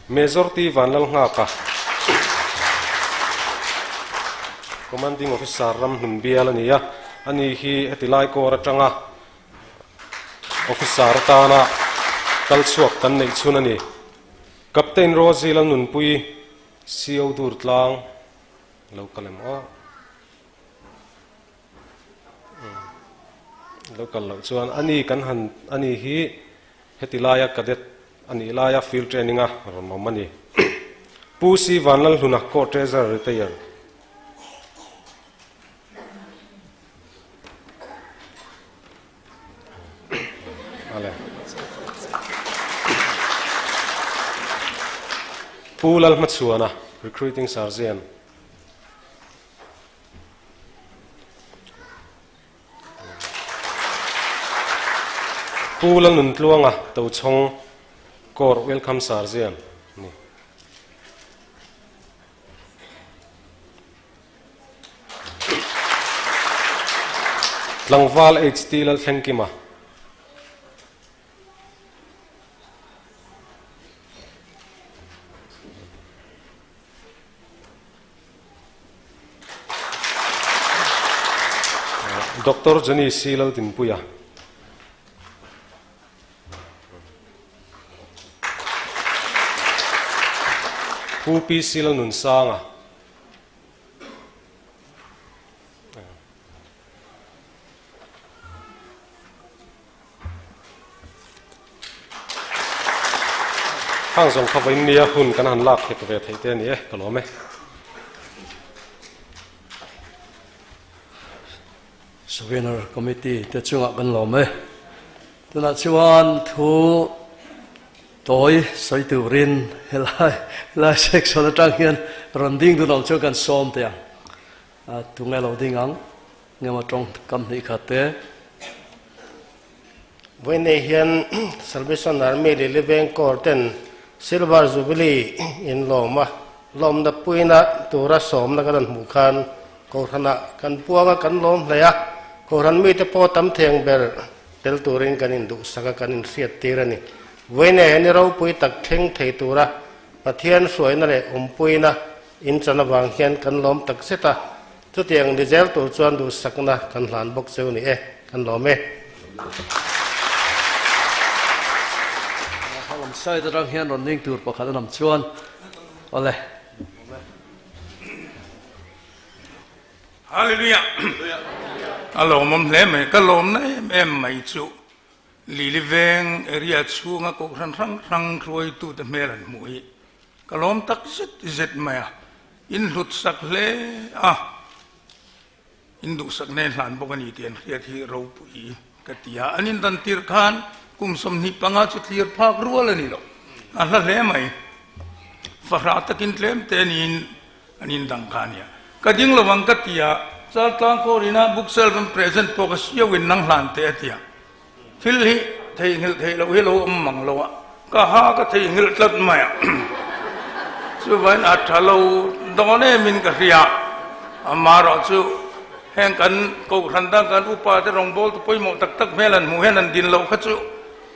majority Vanlalhlunga ka commanding officer ram hun bial ania ani hi etilai ko ratanga officer tana kalchuak kan nei chun ani captain Rosie nun pui CO dur tlang local mo local lo chuan ani kan han ani hi hetilaya cadet ani ilaya field training a ron mani Pu C Vanlalhluna ko treasurer retire Pu Lalthanchhunga recruiting sergeant Pu Lalthanchhunga to chong kor welcome sergeant ni Langwal HT Lalthanchhunga Dr. Johnny Silal Tinpuya Pu P.C. nun sanga hang zong khawin nia hun kan han lak hek ve thei te ni kalome Seminar committee te chunga kan lome tuna chuan thu toy soi turin helai section atang hian randing du nong chu kan som te tungai lo ding ang ngema tong kam ni khate Vene hian Salvation Army Lilibeng Korten Silver Jubilee in Loma lom da puina tura som na kan mukhan ko thana kan puanga kan lom laya ko ran mi te po tam theng ber tel turin kan in du saka kan in siat tirani Vene ni ro pui tak theng thei tura pathian suai na le puina in chana wang hian kan lom tak seta chu tiang diesel tur chuan du sakna kan hlan bok cheu ni kan lome sai ta rang hian running tour pakhat nam chuan ole Hallelujah alo mom le me kalom na em mai chu li veng area chunga ko rang roi tu te melan mui kalom tak zet maya in lut sak le in du sak ne hlan bokani tian khiat hi ro pui katia anin dan tir khan kum som ni panga chu clear phak rual ani lo ala le mai fahra takin tlem tenin anin dang khania kading lawang katia sal tlang ko rina book sel kan present focus yo win nang hlan te atia thil hi thei ngil thei lo hi lo mang lo ka ha ka thei ngil tlat mai chu van athalo done min ka ria amaro chu heng kan ko randa kan upa te rong bol to poimo tak tak melan mu henan din lo khachu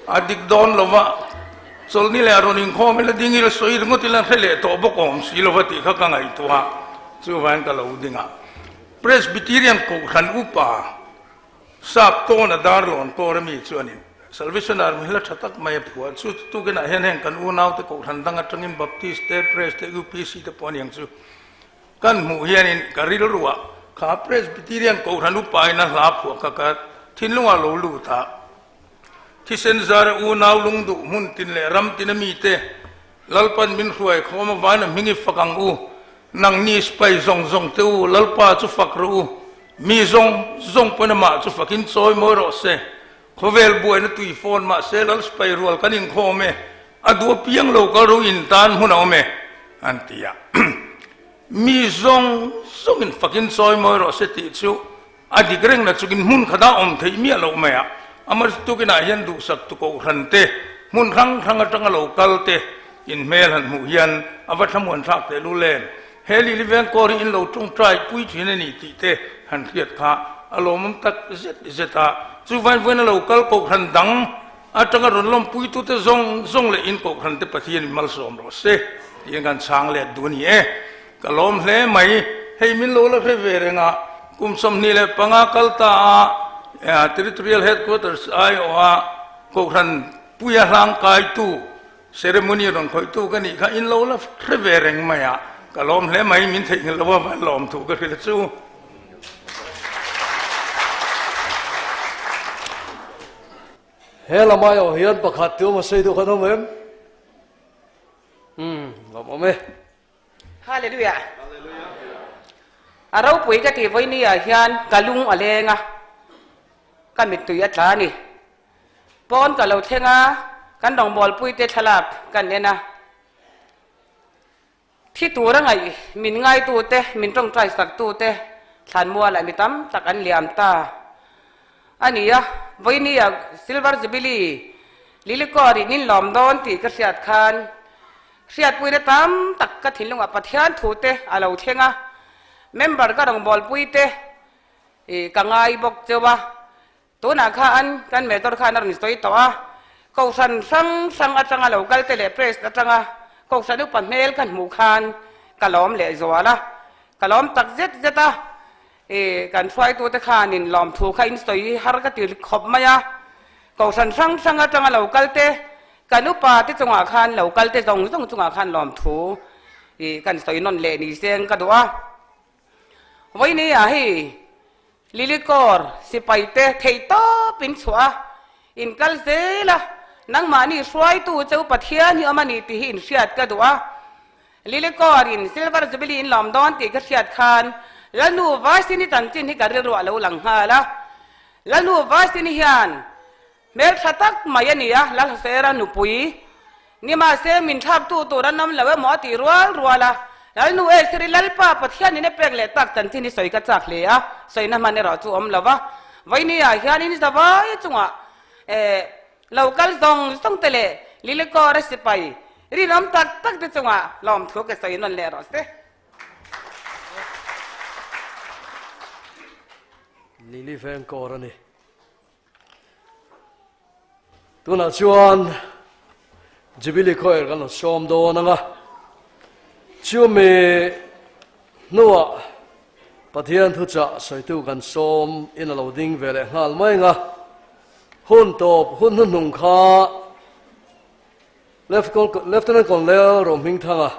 adik don lova sol ni le aron Inkhawm le dingil soir ngotilan khele to bokom silovati kha ka ngai to ha chu van ka lo dinga Presbyterian ko khan upa sap to na darlon ko remi chuanin Salvation Army la thatak mai phua chu tu gena hen kan unaw te ko khan danga tangin Baptist te Pres te UPC te poniang chu kan mu hianin karil ruwa kha Presbyterian ko khan upa ina la phua ka thinlunga lo lu ta Kisen zara unaw lungdu mun tin le ram tinami te lalpan min ruai khoma wana mingi fakang u nang ni spai zong te u lalpa chu fakru mi zong panama chu fakin choi moro se khovel buai na tui phone ma se lal spai rual kanin khome adu piang lo ka ro in tan hunau me antia mi zong in fakin choi moro se ti chu adigreng na chukin mun khada om thei mi lo me amar tu kina hian du sak tu ko rante มุนครั้งจังโลกัลเตอินเมลหันหมู่ยันอวัตมวนสักเตลูเลนเฮลิลิเวนกอริอินโลจงใจปุยที่นี่ติเตหันเทียดขาอารมณ์ตักเจตาจูวันเวนโลกัลกหันดังอาจังรลมปุยตุเตซงเลอินกหันเตปะเทียนมัลสอมรสเซยังกันช้างเล็ดดูนี่กลมเลไหมให้มิโลละเวเรงะกุมสมนี่เลปังกัลตาterritorial headquarters ai oha kokhan puya hlang kai tu ceremony rong khoi tu kani kha in lo la revereng maya kalom hle mai min thei lo wa lom thu ka khil chu hela mai o hian pakhat tu ma sei tu khanom em lom ome hallelujah arau pui ka ti voi ni a hian kalung alenga kan mit tu ya tlani pon ka lo thenga kan dong bol pui te thalap kan ne na thi tu ra ngai min ngai tu te min tong trai sak tu te than mua la mi tam tak an liam ta ani ya voi ni ya silver jubilee lilikori nin lom don ti ka siat khan siat pui ne tam tak ka thilunga pathian thu te alo thenga member ka dong bol pui te ka ngai bok chewaตัวนักข่าวกันเมื่อตอนข้านั่งนิสต์ตัวเขาสั่งอาจารย์เรากัลเตเลเพรสอาจารย์เขาสั่งอุปเมลกันหมู่ขันกล้อมเลจวละกล้อมตักเจ็ดตากันช่วยตัวตะขานินล้อมถูกข้าอินสต์ฮาร์กติลขบมายาเขาสั่งอาจารย์เรากัลเตกันอุปาที่จังหวะขันเรากัลเตจังจังหวะขันล้อมถูกกันสต์นนเลนิเซงกันตัววันนี้ให้ลิลิกอร์สิไปเตะเทยโตปินสวะอินกัลเซล่ะนังมานี่สวยตู้เจ้าปะเทียนที่อามานี่ที่หินเสียดกันตัวลิลิกอร์อินซิลเวอร์จูบิลีอินลอมดอนที่ก็เสียดคันแล้วนูวาสินี่ตันจินที่การเรียนรู้เราหลังหาละแล้วนูวาสินี่ฮันเมลขัตักมายันนี่อะแล้วเสรานุปุยนี่มาเซมินทับตู้ตัวนั้นน้ำแล้วหมอตีรัวละแล้วนูสิริลลป้าปะเทียนนี่เป็กเล็ตักจันที่นี่สวยกระจักเลยอะสวยน้ำมันเนี่ยเราจูอมแล้ววะวันนี้อะฮันนี่สบายจังวะเรากัลส่งเตะลิลิกอร์สิไปรีน้ำตักจังวะล้อมถูกกับสวยนั่นแหละรอสิลิลิเฟงกอร์นี่ตัวน่ะชวนจิบิลิคอยกันชมโดนังอ่ะชิวเมนัวปะเทียนทุจ่าใส่ตู้กันชมอินเราดิ้งเวลหาลไม่งะหุ่นตบหุ่นหนุ่งขาเลฟนั้นก่อนแล้วรวมหิงทางอ่ะ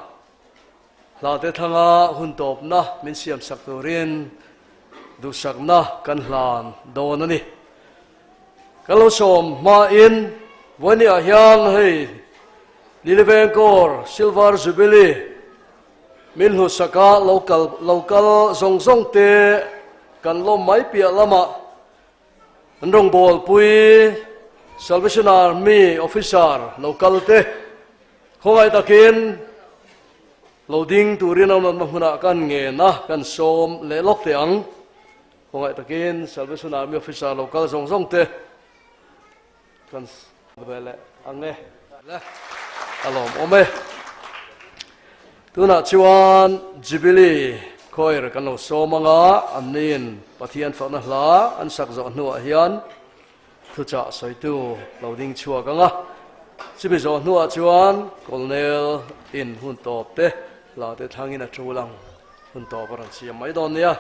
ลาเตทางอ่ะหุ่นตบนะมินเสียมสักตัวเรียนดูสักนะกันหลานโดนนี่กันเราชมมาอินวันนี้ยังให้ลิลิเวนกอร์ซิลเวอร์จูบิลีมินหุสกาlocal zongเตกันลมไม้เปียละมะอันรงบอลปุย Salvation Army officer localเตคงไอตะกินเราดิ้งตูรินเอามันมาหุนกันเงินนะกันสมเล่ลกเตียงคงไอตะกิน Salvation Army officer local zongเตกันเวลอันนี้ละอารมณ์โอเมตัวน่ะชวนจิบิลีคอยรักันเราโซมังอาอันนี้ปะเทียนฝักนั่นละอันสักจอนหัวเฮียนทุจ่าใส่ตู้เราดิ้งชัวกันอ่ะจิบิจอนหัวชวนกอลเนลอินหุ่นตบเตะลาเตทางอินจูลังหุ่นตบรังเสียไม่โดนเนี่ย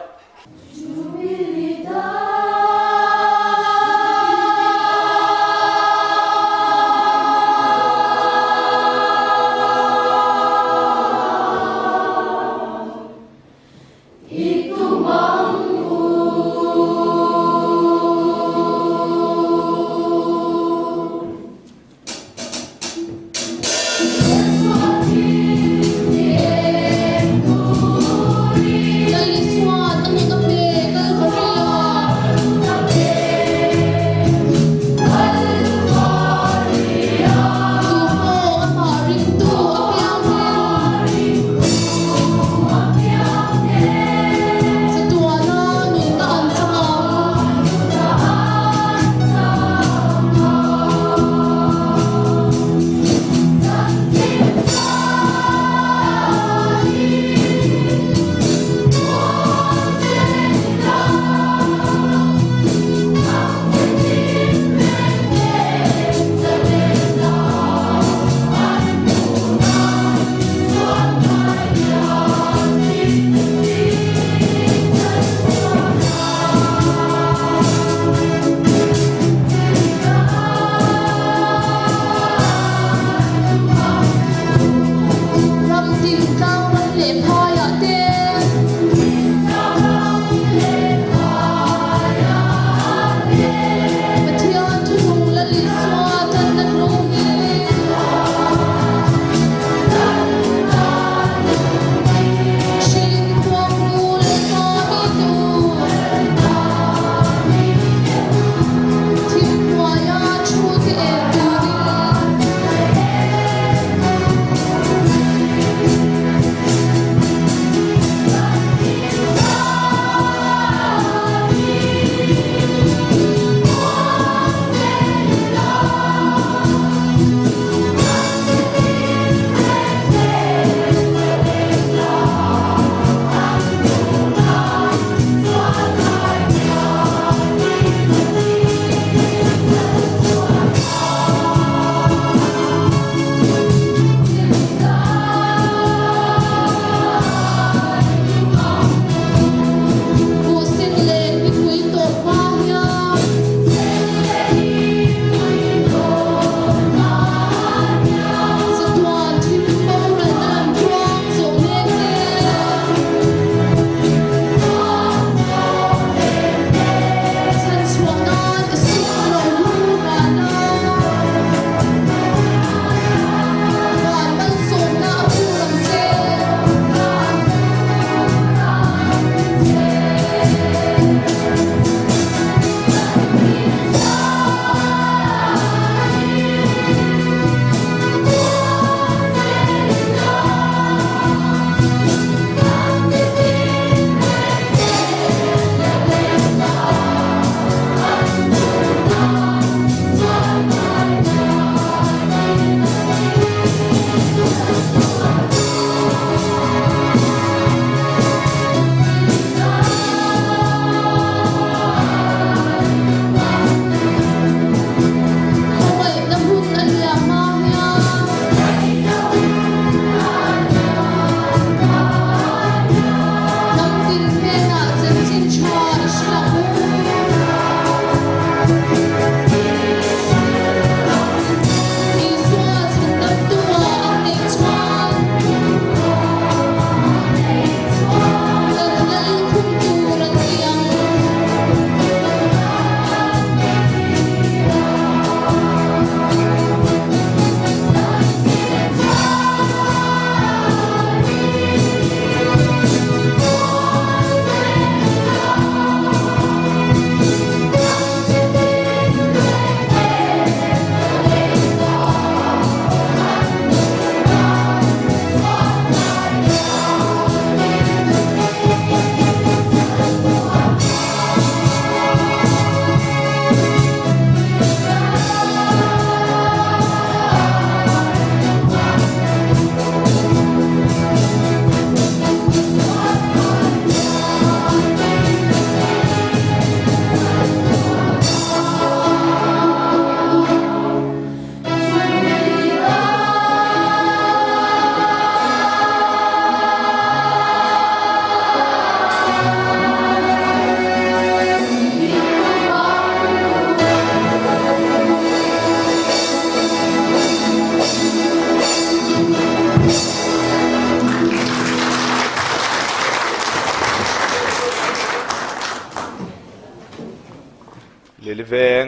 veng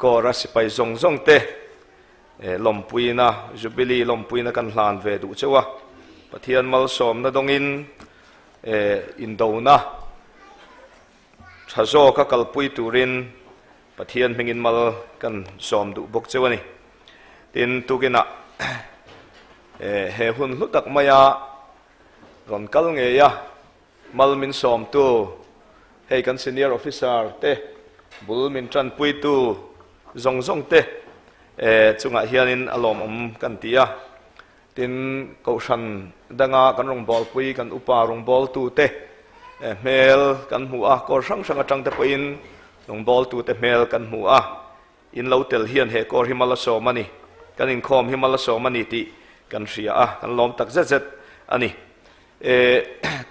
ko rasipai zong te lompuina Jubilee lompuina kan hlan ve du chewa pathian mal som na dongin Inkhawmna Hmasa ka kalpui turin pathian mengin mal kan som du bok chewani tin tukina he hun hlutak maya ron kal nge ya mal min som tu hei kan senior officer te bul min tran pui tu zong te chunga hianin alom kan tia tin ko san danga kan rong bol pui kan upa rong bol tu te mel kan hua ko sang atang te poin rong bol tu te mel kan hua in lo tel hian he ko himala so mani kan Inkhawm himala so mani ti kan ria kan lom tak zet ani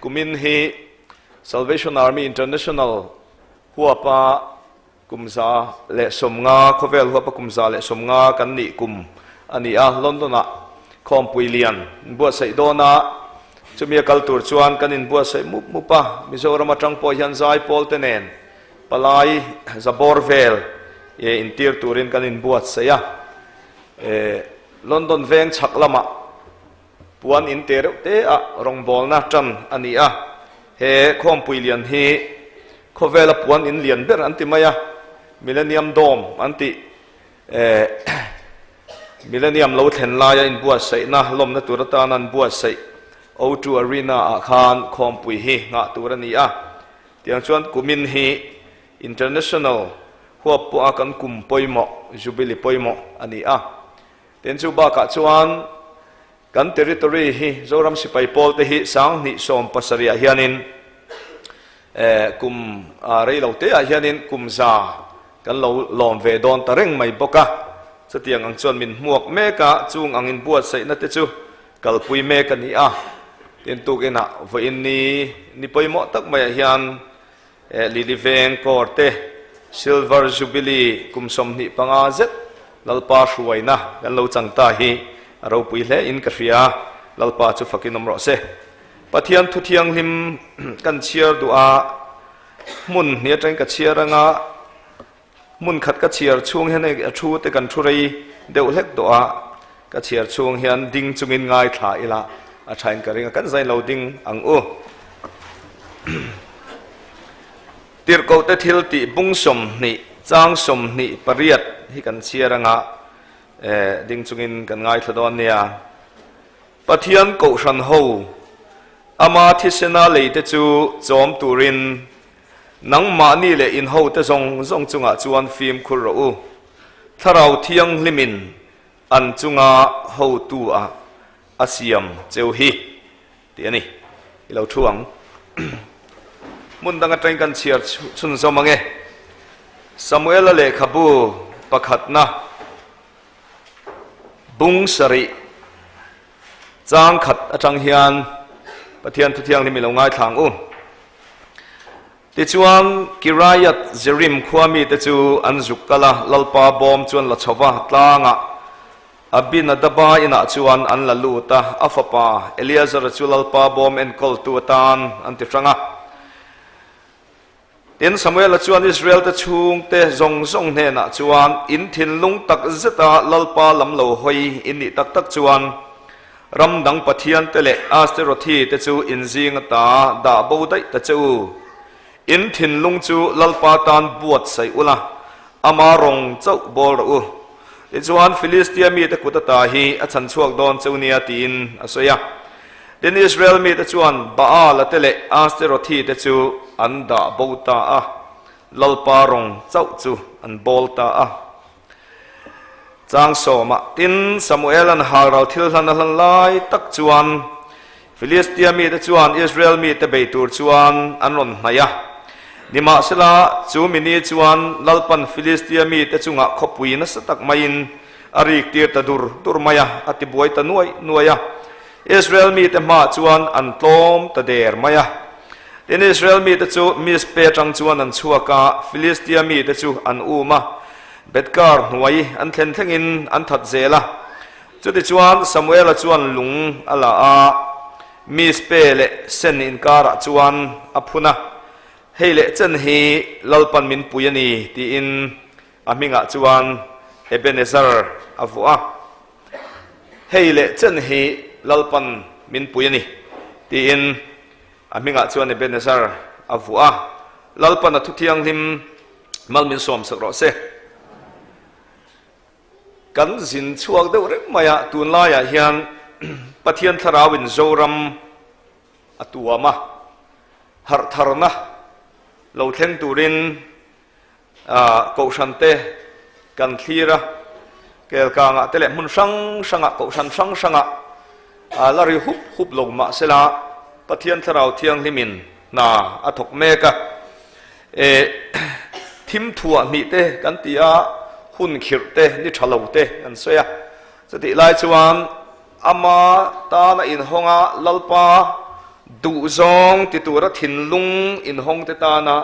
kumin hi Salvation Army International huapa kumza le somnga khovel huapa kumza le somnga kan ni kum ani Londona khom puilian bua sai dona chumia culture chuan kanin bua sai mupa Mizoram atang po hian zai pol tenen palai zaborvel ye intir turin kanin buat saya London veng chaklama puan inter te rong bol na tan ani he khom puilian hi khovela puan in lian ber anti maya Millennium Dome anti Millennium lo thlen la ya in buat sai na lom na turata nan buat sai O2 arena khan khom pui hi nga turani tiang chuan kumin hi international huap pu akan kum poimo Jubilee poimo ani ten chu ba ka chuan kan territory hi zoram sipai pol te hi sang ni som pasaria hianin kum rei lo te hianin kumza kan lo lom ve don tareng mai boka chatiang ang chuan min muak me ka chung angin buat sai na te chu kalpui me ka ni tin tukina voin ni poimo tak mai hian liliveng korte silver Jubilee kumsom ni panga zet lalpa suwaina kan lo changta hi aro pui le in ka ria lalpa chu fakinom ro se pathian thuthiang lim kan chiar dua mun ni atang ka chiaranga mun khat ka chiar chung hen a thu te kan thurei deuh lek doa ka chiar chung hian ding chungin ngai thla ila a thain ka ringa kan zain lo ding ang tir ko te thil ti bung som ni chang som ni pariat hi kan chiaranga ding chungin kan ngai thladon nia pathian ko san ho ama thisena leite chu chom turin nang ma ni le in ho te zong chunga chuan film khur ro tharau thiang limin an chunga ho tu asiam cheu hi ti ani ilo thuang mun danga train kan chiar chun zo mange Samuel le khabu pakhatna bung sari chang khat atang hian pathian thuthiang ni milo ngai thang ti chuan kirayat zerim khwami te chu anzuk kala lalpa bom chuan la chawa tlanga abin adaba ina chuan an laluta afapa Eliezer chu lalpa bom en kol tu tan anti franga tin Samuel chuan Israel te chung te zong ne na chuan in thin lung tak zeta lalpa lam lo hoi in ni tak chuan ram dang pathian te le asterothi te chu in jing ta da bo dai ta chu in thin lung chu lalpa tan buat sai ula ama rong chau bol ru ti chuan Philistia mi te kutata hi a chan chuak don chunia tin asoya tin Israel mi te chuan Baal te le asterothi te chu an da bota lalpa rong chau chu an bolta chang soma tin Samuel an haral thil han lai tak chuan Philistia mi te chuan Israel mi te beitur chuan an ron maya nima sela chu mini chuan lalpan Philistia mi te chunga khopui na satak main arik tir ta dur maya ati buai ta nuaya Israel mi te ma chuan an tlom ta der maya tin Israel mi te chu mispe tang chuan an chuaka Philistia mi te chu an uma betkar nuai an thlengin an that zela chuti chuan Samuel chuan lung ala mispe le sen in kara chuan aphuna hei le chen hi lalpan min puyani ti in aminga chuan Ebenezer avua hei le chen hi lalpan min puyani ti in aminga chuan Ebenezer avua lalpan athu thiang lim malmin som sakro se kan zin chuak deuh rem maya tun laia hian pathian tharawin zoram atuama har tharna lo thleng turin ko shante kan thira kel kanga tele mun sang sanga ko san sang sanga lari hup hup lo ma sela pathian tharau thiang limin na athok meka thim thua mi te kan tia hun khir te ni thalo te an soya chati lai chuan ama ta na in honga lalpa du zong ti tura thinlung in hong te ta na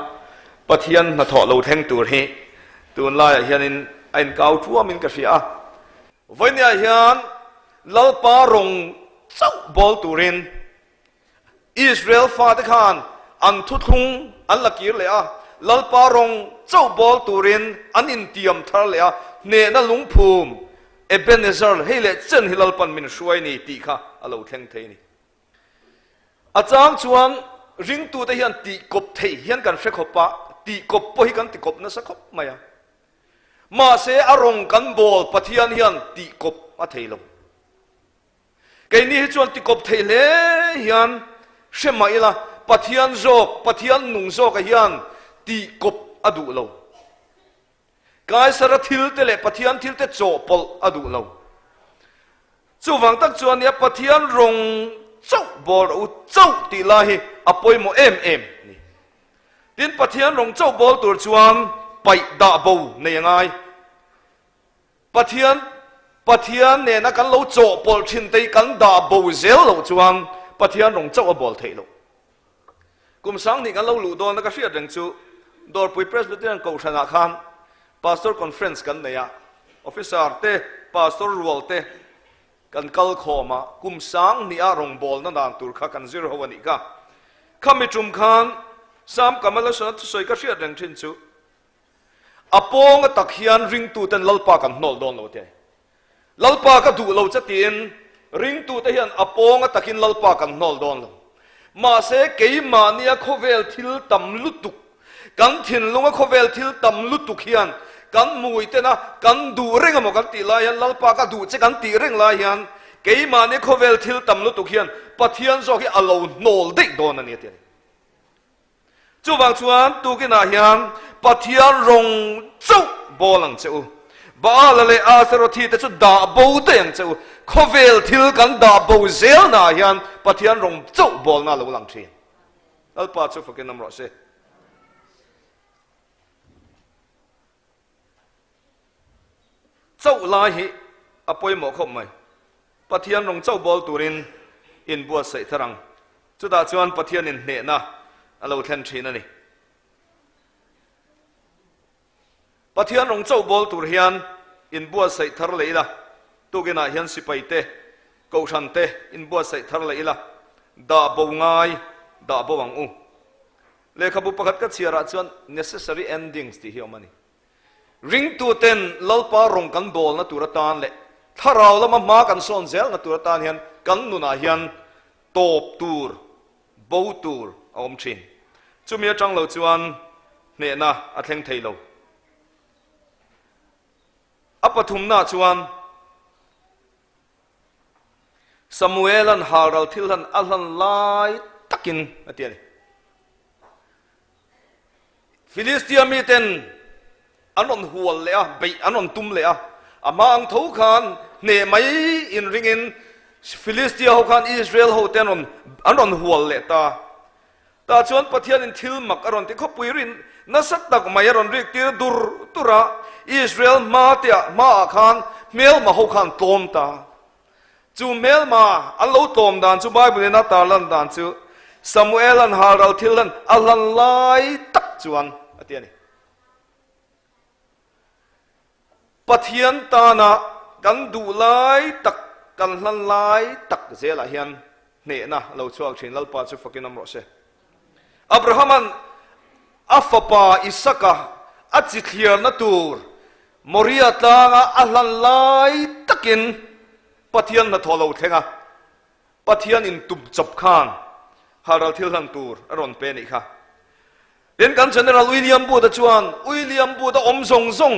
pathian na tho lo theng tur hi tun lai hian in ain kau thua min ka ria voinia hian lalpa rong chau bol turin Israel fa te khan an thu thung an lakir le a lalpa rong chau bol turin an in tiam thar le a ne na lungphum Ebenezer hele chen hilalpan min shuai ni ti kha alo thleng thei ni achang chuan ring tu te hian ti kop thei hian kan hrekhopa ti kop po hi kan ti kop na sakhop maya ma se arong kan bol pathian hian ti kop a theilo ke ni chuan ti kop thei le hian shemaila pathian zok pathian nung zok a hian ti kop adu lo kai sara thil te le pathian thil te cho pol adu lo chu wang tak chuan ya pathian rong chau bor u chau ti la hi apoi mo em ni tin pathian rong chau bol tur chuan pai da bo nei ngai pathian ne na kan lo cho pol thin te kan da bo zel lo chuan pathian rong chau a bol thei lo kum sang ni kan lo lu don na ka hria reng chu dor pui presbyterian ko thana khan pastor conference kan neya officer te pastor role te kan kal khoma kum sang ni a rong bol na dan tur kha kan zero hawani ka khami tum khan sam kamala sanat soi ka hria reng thin chu apong takhian ring tu ten lalpa kan nol don lo te lalpa ka du lo chatin ring tu te hian apong takin lalpa kan nol don lo ma se keima nia khovel thil tam lutuk kan thin lunga khovel thil tam lutuk hian kan mui te na kan du reng mo kan ti lai hian lalpa ka du che kan ti reng lai hian keima nia khovel thil tam lutuk hian pathian zo hi alo nol dei don ani te chu wang chuan tu ki na hian pathian rong chau bolang cheu ba la le a sero thi te chu da bo te ang cheu khovel thil kan da bo zel na hian pathian rong chau bol na lo lang thi alpa chu fakin nam ro se chau lai hi apoi mo khom mai pathian rong chau bol turin in bua sai tharang chu da chuan pathian in ne na alo thlen thina ni pathian rong chau bol tur hian in bua sai thar leila tugina hian sipai te ko than te in bua sai thar leila da bo ngai da bo wang u lekha bu pakhat ka chiara chuan necessary endings ti hi omani ring tu ten lalpa rong kan bol na turatan le tharau lama ma kan son zel na turatan hian kan nuna hian top tur bo tur om thin chumia chang lo chuan ne na a thleng thei lo apathum na chuan Samuel an haral thilhan alhan lai takin atiani Philistia mi ten anon hual le a bei anon tum le a amang tho khan ne mai in ringin Philistia ho khan Israel ho ten anon hual le ta chuan pathian in thil mak aron ti khopuirin nasat tak mai aron rik tir dur tura Israel ma khan mel ma ho khan tom ta chu mel ma alo tom dan chu Bible na ta lan dan chu Samuel an haral thilan alan lai tak chuan atiani pathian ta na kan du lai tak kan hlan lai tak zela hian ne na lo chuak thin lalpa chu fakin amro se Abraham an afapa isaka achithliar na tur moria tanga ahlan lai takin pathian na tholo thenga pathian in tum chop khan haral thilhan tur aron pe ni kha den kan general William bu da chuan William bu da omsong song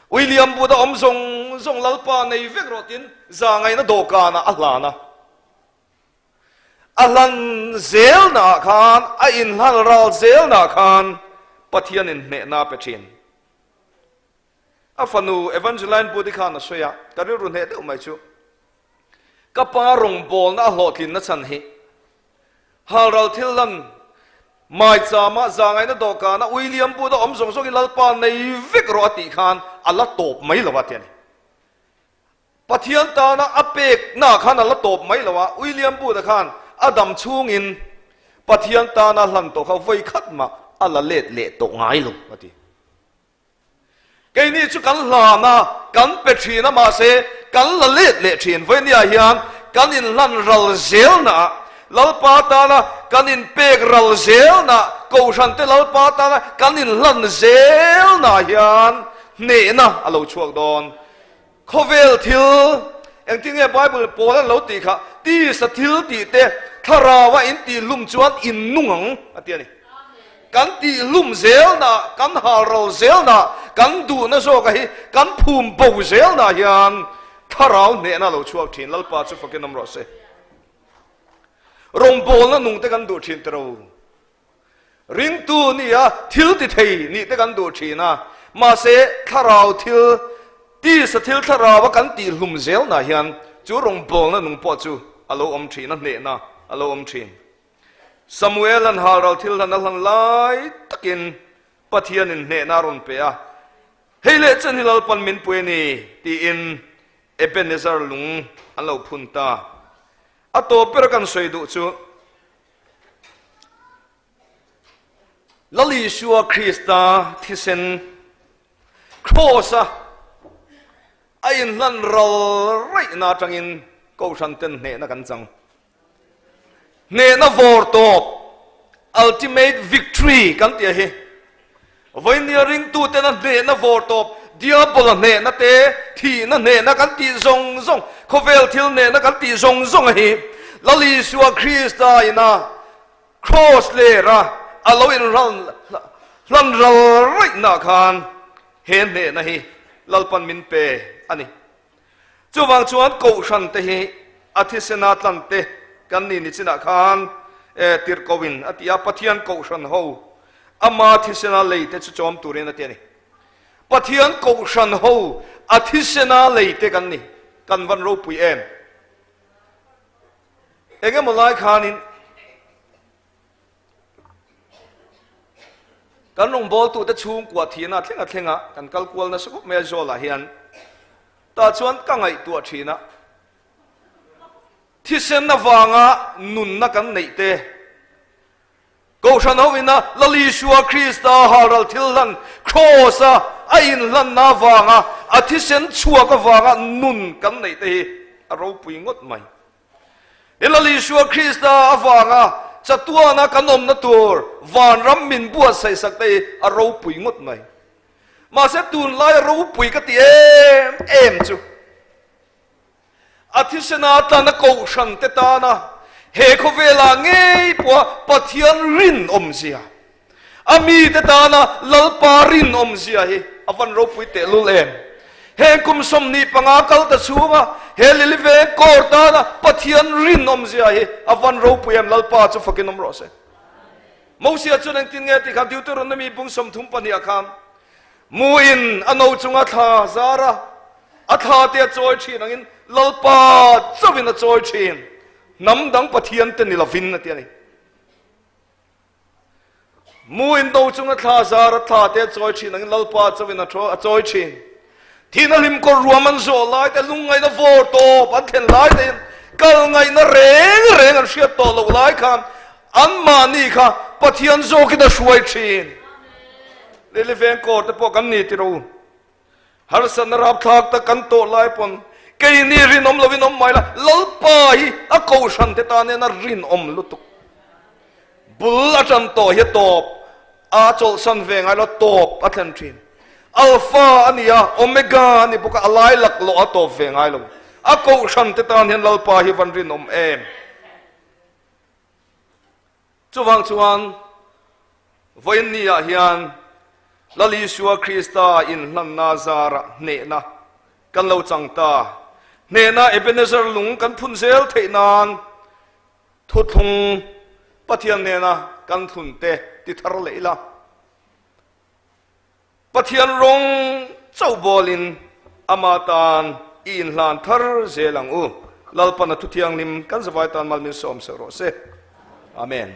William bu da omsong song lalpa nei vek rotin za ngai na dokana ahlana ahlan zel na khan a in hal ral zel na khan pathian in ne na pechin afanu evangeline bu di khan na soya kari run he de umai chu kapa rong bol na hlotlin na chan hi haral thilan mai chama zangai na dokana William bu da omsong song lalpa nei vek ro ati khan ala top mai lawa tian pathian ta na apek na khan ala top mai lawa William bu da khan adam chung in pathian ta na hlan to kha voi khat ma ala let le to ngai lu ati cái này chú cần làm na cần bê trì na mà sẽ cần là lết lệ truyền với nhà hiền cần in lăn rau dẻo na lão ba ta na cần in bê rau dẻo na cầu sản tới lão ba ta na cần in lăn dẻo na hiền nè na alo chuộc đòn khó vel thiếu anh tiếng nghe Bible bỏ lên lão tì khá tì sát thiếu tì tê thà ra và in tì lum chuan in nung à tiền này kan ti lum zel na kan haral zel na kan du na so ka hi kan phum bo zel na hian tharau ne na lo chuak thin lalpa chu fakin nam ro se rong bol na nung te kan du thin tro ring tu ni a thil ti thei ni te kan du thina ma se tharau thil ti sa thil tharau wa kan ti lum zel na hian chu rong bol na nung po chu alo om thina ne na alo om thin Samuel an haral thil han alhan lai takin pathian in ne naron pe a hele chen hilal pan min pue ni ti in Ebenezer lung an lo phun ta ato per kan soi du chu lali shua Krista thisen crossa ain lan ral right na tangin ko san ten ne na kan chang ne na vor top ultimate victory kan tia hi voi ni ring tu te na ne na vor top diabol ne na te thi na ne na kan ti zong zong khovel thil ne na kan ti zong zong hi lali suwa Krista ina cross le ra alo in ran right na khan he ne na hi lalpan min pe ani chuwang chuan ko san te hi athisena tlan te kan ni ni china khan tir kowin atia pathian ko san ho ama thisena leite chu chom turin atiani pathian ko san ho athisena leite kan ni kan van ro pui em enge molai khanin kan rong bol tu ta chung kwa thina thlenga kan kalkual na sukup me zola hian ta chuan ka ngai tu thina thisen na wanga nun na kan nei te ko san ho ina lali shua Krista haral thillan crossa ain lan na wanga athisen chua ka wanga nun kan nei te aro pui ngot mai lali shua Krista awanga chatuana kanom na tur van ram min bua sai sakte aro pui ngot mai ma se tun lai aro pui ka ti em chu athisena ta na ko san te ta na he kho vela ngei po pathian rin om sia ami te ta na lalpa rin om sia hi avan ro pui te lul em he kum som ni panga kal ta chunga he lilive kor ta na pathian rin om sia hi avan ro pui em lalpa chu fakin om ro se mo sia chu nang tin nge ti kha Deuteronomy bung som thum pani akham muin ano chunga tha zara atha te choi thi nangin lalpa chawin a choi thin nam dang pathian te ni lovin na ti ani muin do chunga tha zara tha te choi thi nangin lalpa chawin a choi thin thina lim ko ruaman zo lai te lungai na vor to pan then lai te kal ngai na reng an hriat to lo lai khan an ma ni kha pathian zo ki da shuai thin le veng ko te po kan ni ti ro har san rap thak ta kan to lai pon kei ni rin om lovin om mai la lalpa hi a ko san te ta ne na rin om lutuk bul a chan to he top a chol san ve ngai lo top athan thin alpha ania omega ani buka alai lak lo atop ve ngai lo a ko shan te tan hen lalpa hi van rin em chuwang chuan voin ni a hian lali suwa Krista in hlan na zara neina kan lo changta neina Ebenezer lung kan phun zel theinan thuthung pathian neina kan thun te ti thar leila pathian rong chaubolin amatan in hlan thar zelang u lalpana thuthiang lim kan zawai tan malmin som se ro se amen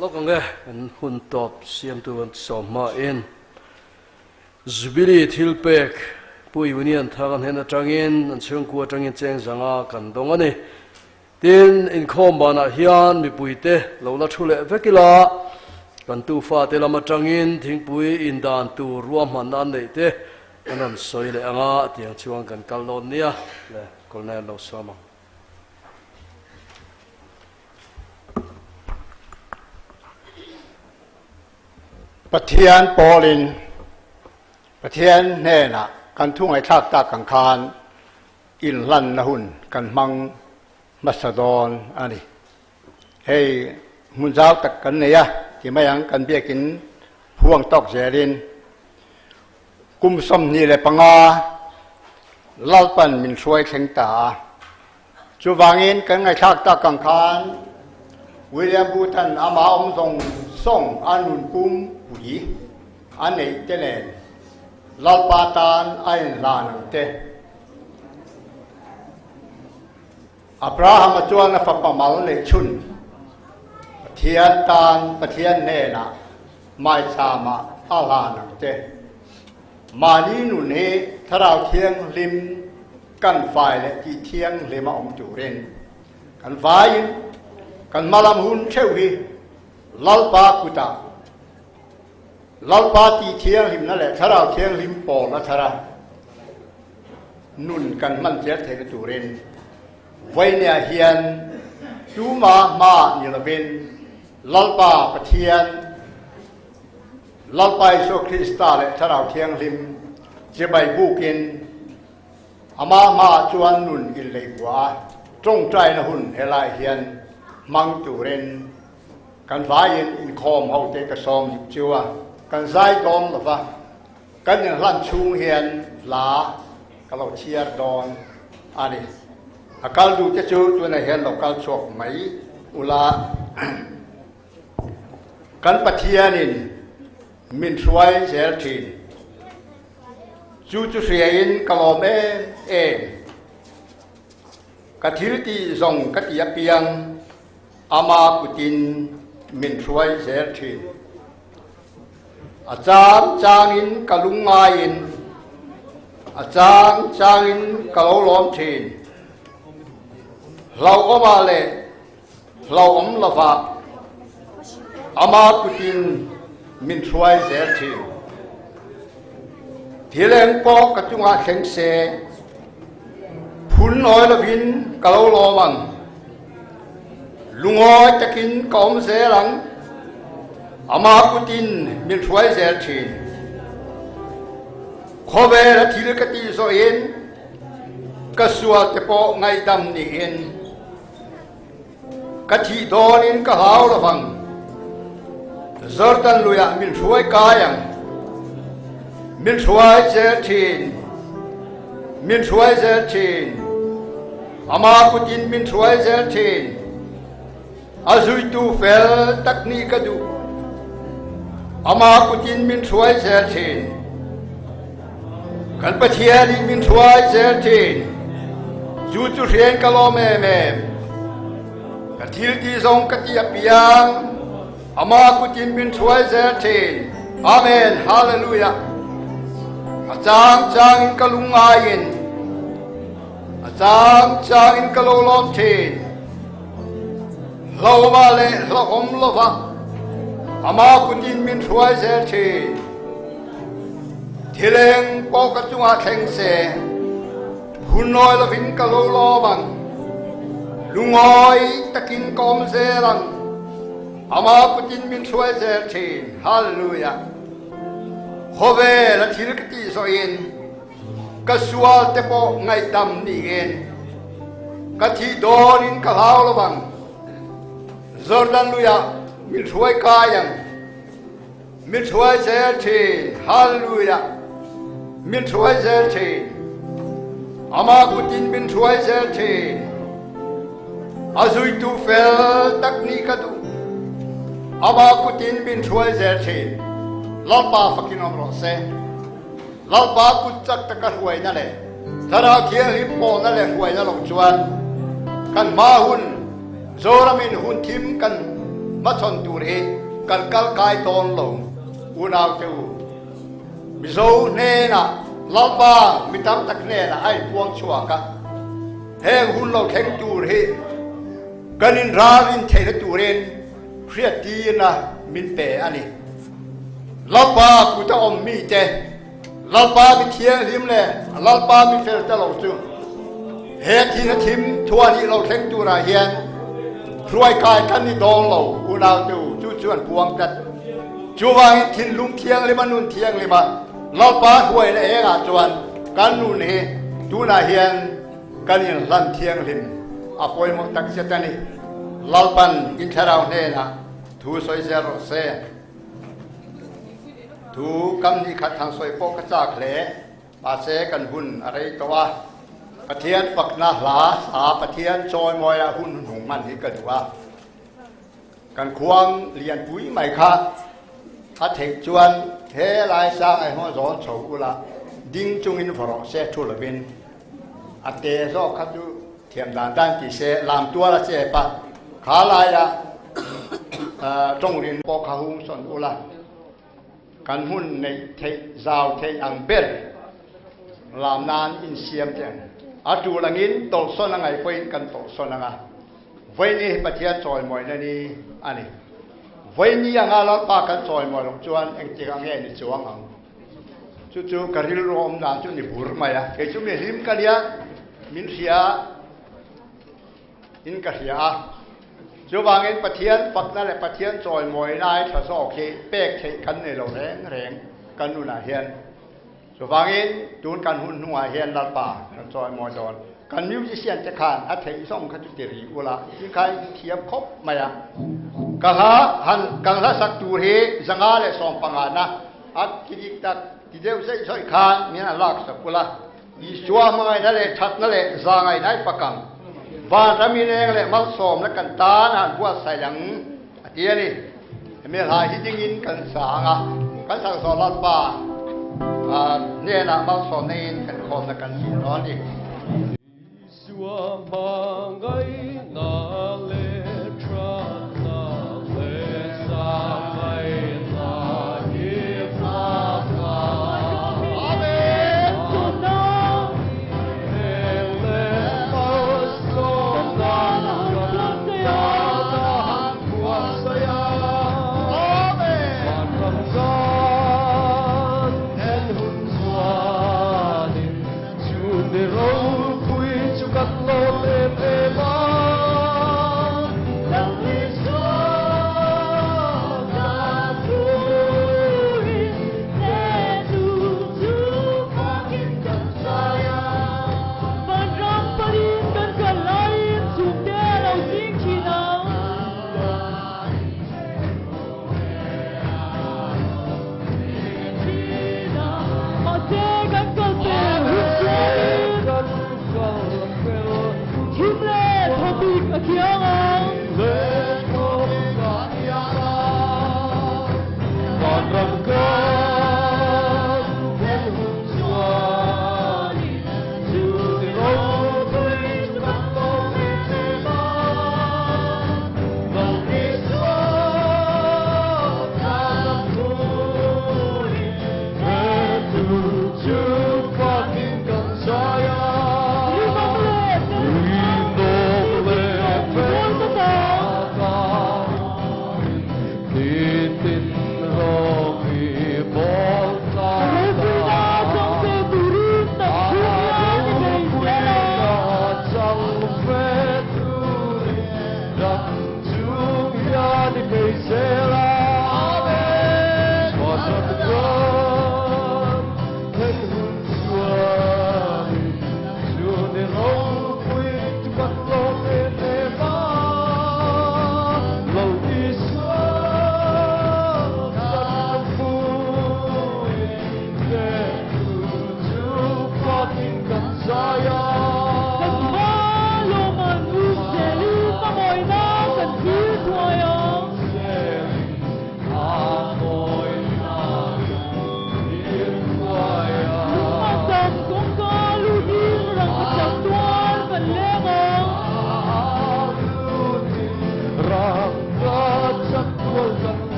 Lokange and hun top siam tu an Chawhma in Jubilee thilpek pui union thagan hena tangin an chungku tangin cheng zanga kan dongani tin Inkhawm bana hian mi puite lola thule vekila kan tu fa te lama tangin thingpui indan tu ruam man an nei te anan soile anga tiang chuang kan kallon nia le kolna lo sama Pathian Paulin Pathian neina kan thung ai thak ta kan khan in lan na hun kan mang Macedon ani hey mun zau tak kan neia ki mayang kan Biak In huang tok zerin kum som ni le panga lalpan min suai thleng ta chu wangin kan ngai thak ta kan khan William Butan ama om dong song anun kum Ui, anh ấy tên là Lalpatan anh là nằng te. Abraham chuan na fapamal le chun. Pathian tan pathian ne na mai sama ala nằng te. Mani nu ne tharau thiang lim kan phai le ti thiang le ma om tu ren. Kan vai kan malam hun chewi lalpa kuta. Lalpa ti thiang lim na le tharau thiang lim pol na thara nun kan man cher the tu ren vai nia hian tu ma ni la ben lalpa pathian lalpa so Krista le tharau thiang lim je bai bukin ama chuan nun il lei kwa trong trai na hun helai hian mang tu ren kan vai Inkhawm ho te ka som chua kan zai dom la va kan yang lan chung hian la kalau chiar don ani akal du te chu tu na hian lokal chok mai ula kan pathianin min suai zel thin chu riain kalom kathil ti zong katia piang ama putin min suai zel thin Achang changin kalungain Achang changin kalolom thin Lau omale Lau lava Ama putin min suai zer thin Thileng po kachunga thleng se Phun oi lavin kaloloman Lungoi takin kaom se lang Ama putin min suai zel thin Khove la thil ka ti so in ka sual te po ngai dam ni in ka thi don in ka hau la phang Jordan luya min suai kayang min suai zel thin min suai zel thin Ama putin min suai zel thin Azui tu fel tak ni ka du Ama putin min suai zel thin kan pathian min suai zel thin chu rian kalom ka thil ti zong ka ti apiang ama putin min suai zel thin amen hallelujah achang in kalungain achang in kalolom thin lo ma le lo om lo va Ama putin min suai zel thin Thileng po kachunga thleng se Hunoi la vin kalolo bang Lungoi takin kom se lang อามาปุตินมินช่วยเจอทีฮาเลลูยาโฮเวละทิลกติโซอินกสวลเตโปไงดำนี่เองกะทีโดนินกะลาวละบังจอร์แดนลุยามินช่วยกายังมินช่วยเจอทีฮาเลลูยามินช่วยเจอทีอามาปุตินมินช่วยเจอทีอาซุยตูเฟลตักนี่กะดูอามาปุตินมินช่วยเจอทีลอปาฟักินอมรเซลอปากุจักตะกะหวยนั่นแหละถ้าเราเคียงริมโปนั่นแหละหวยนั่นหลงจวนกันมาหุ่นโซรามินหุ่นทิมกันมาชนตูรีกันกัลกายตอนลงอุณาวเตวมิโซเนน่ะลอปามิตามตักเนน่ะไอ้พวงชัวกะแหงหุ่นเราแข็งตูรีกันอินรารินเทนตูเรนเครียดดีนะมินเปอันนี้ลอปากูจะอมมีเจลอปามีเทียริมเลยลอปามีเฟลตลอดจูเฮทีนทิมทัวนี้เราเข่งจูราเฮียนรวยกายกันนี่ดองเราอุณาวจูจูจวนพวงจัดจูวางทินลุงเทียงเลยมันนุนเทียงเลยมาลอปาหวยในเองอาจวนกันนุนเฮจูนาเฮียนกันยินลันเทียงลิมอภัยมตักเสตันีลอปันอินทราวเนนะทูสอยเซโรเซถูกำนี้ขัดทางสวยโปกจากเหลปาเสกันหุ่นอะไรตัวปะเทียนฝักนาหลาสาปะเทียนจอยมอยหุ่นหงมันนี่กันดูว่ากันควงเรียนปุ๋ยใหม่ค่ะถ้าเทคจวนเฮลายสร้างไอ้หัวร้อนโฉอุละดิ้งจุงอินฟรอเซทุลวินอเตโซขัดดูเทียมด่านด้านกี่เซลามตัวละเซปะขาลายะจงเรียนโปกหุงสนอุละกันหุ่นในเทซาวเทอังเบลลามนานอินเซียมเจนอาดูลังอินตกส่วนลังไงเว้นกันตกส่วนลังอ่ะเว้นนี่ปะเทียนจอยมวยนั่นนี่อันนี้เว้นนี่ยังอาลัดปากันจอยมวยลงจวนเองจีกังเงินจวงอ่ะจู่ๆกระดิ่งรวมด่านจู่นี่บุรมาอ่ะเกจู่นี่ริมกันยามินเสียอินกระเสียจู่บางเงินปะเทียนปักนั่นแหละปะเทียนจอยมวยนายถ้าสอกเคเป๊กเทกันในเราแรงกันนู่นน่ะเฮียนจู่บางเงินดูนกันหุ่นหัวเฮียนลัดป่ากันจอยมวยโดนกันมิวสิเซียนจะขานอัฐิส่งขัจุติรีอุละยิ่งใครเทียบครบมาอ่ะกังหาหันกังหาสักตูเฮจังอาเลส่งปังอานะอักกิริตักที่เดียวใส่ช่วยขานมีน่าลักสักอุละอีชัวมาไงนั่นแหละชัดนั่นแหละจางไงได้ประกังบ้านเรามีเองแหละมัลสมและกันตานะบัวใส่ยังเทียนี่เมื่อหายที่ดิ้งอินกันสางอ่ะกันสังสอนลัดป่าเนี่ยนะมัลสมเนนกันคอมและกันสีร้อนอีก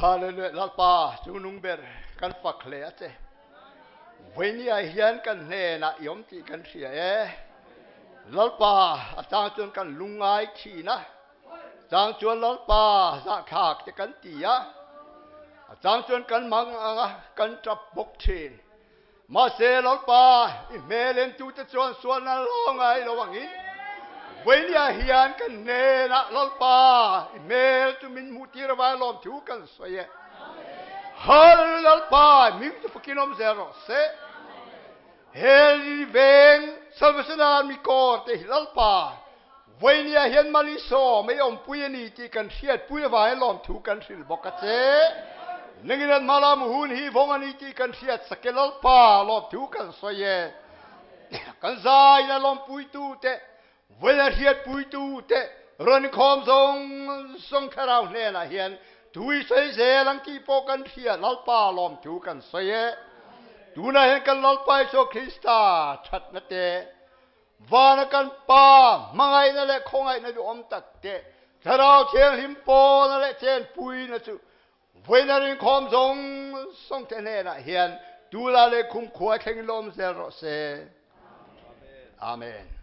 ฮาเลลูยาลัลปาจูนุงเบรกันฝักเลยเจ้วันนี้เฮียนกันเนนะยมที่กันเสียลัลปาอาจารย์จวนกันลุงไอทีนะจางจวนลัลปาสักขากจะกันตียอาจารย์จวนกันมังกันจับบกเชนมาเซลัลปาเมเลนจูจะจวนส่วนนั้นร้องไงระวังอินวันนี้เฮียนกันเนนะลัลปาเมลจุมินมุติระบายลมถูกันสวยฮัลลัลปามิงจะฟักินอมเซโรเซเฮลิเวงสัลวสนามิโกเตฮิลัลปาวันนี้เห็นมาลิโซไม่ยอมปุยนี่ที่กันเสียดปุยไว้ลมถูกันสิลบอกกันเจนึกนั้นมาลามหุ่นฮีวงอันนี้ที่กันเสียดสเกลัลปาลมถูกันสวยกันใจนะลมปุยตูเตวันนี้เสียดปุยตูเตรันคอมทรงคาราวเนี่ยนะเห็นทุยใส่เสลังที่ปกันเสียลัลปาลมถูกันสวยดูนะเห็นกันลัลปาโซคริสตาชัดนะเตวานกันป่ามังไงนั่นแหละคงไงนั่นดูอมตักเตะถ้าเราเชียงหิมโปนั่นแหละเชียงปุยนั่นจูเวนัรินคอมทรงเทเนนะเฮียนดูแลเลยคุ้มขวายแข่งลมเซโรเซอาเมน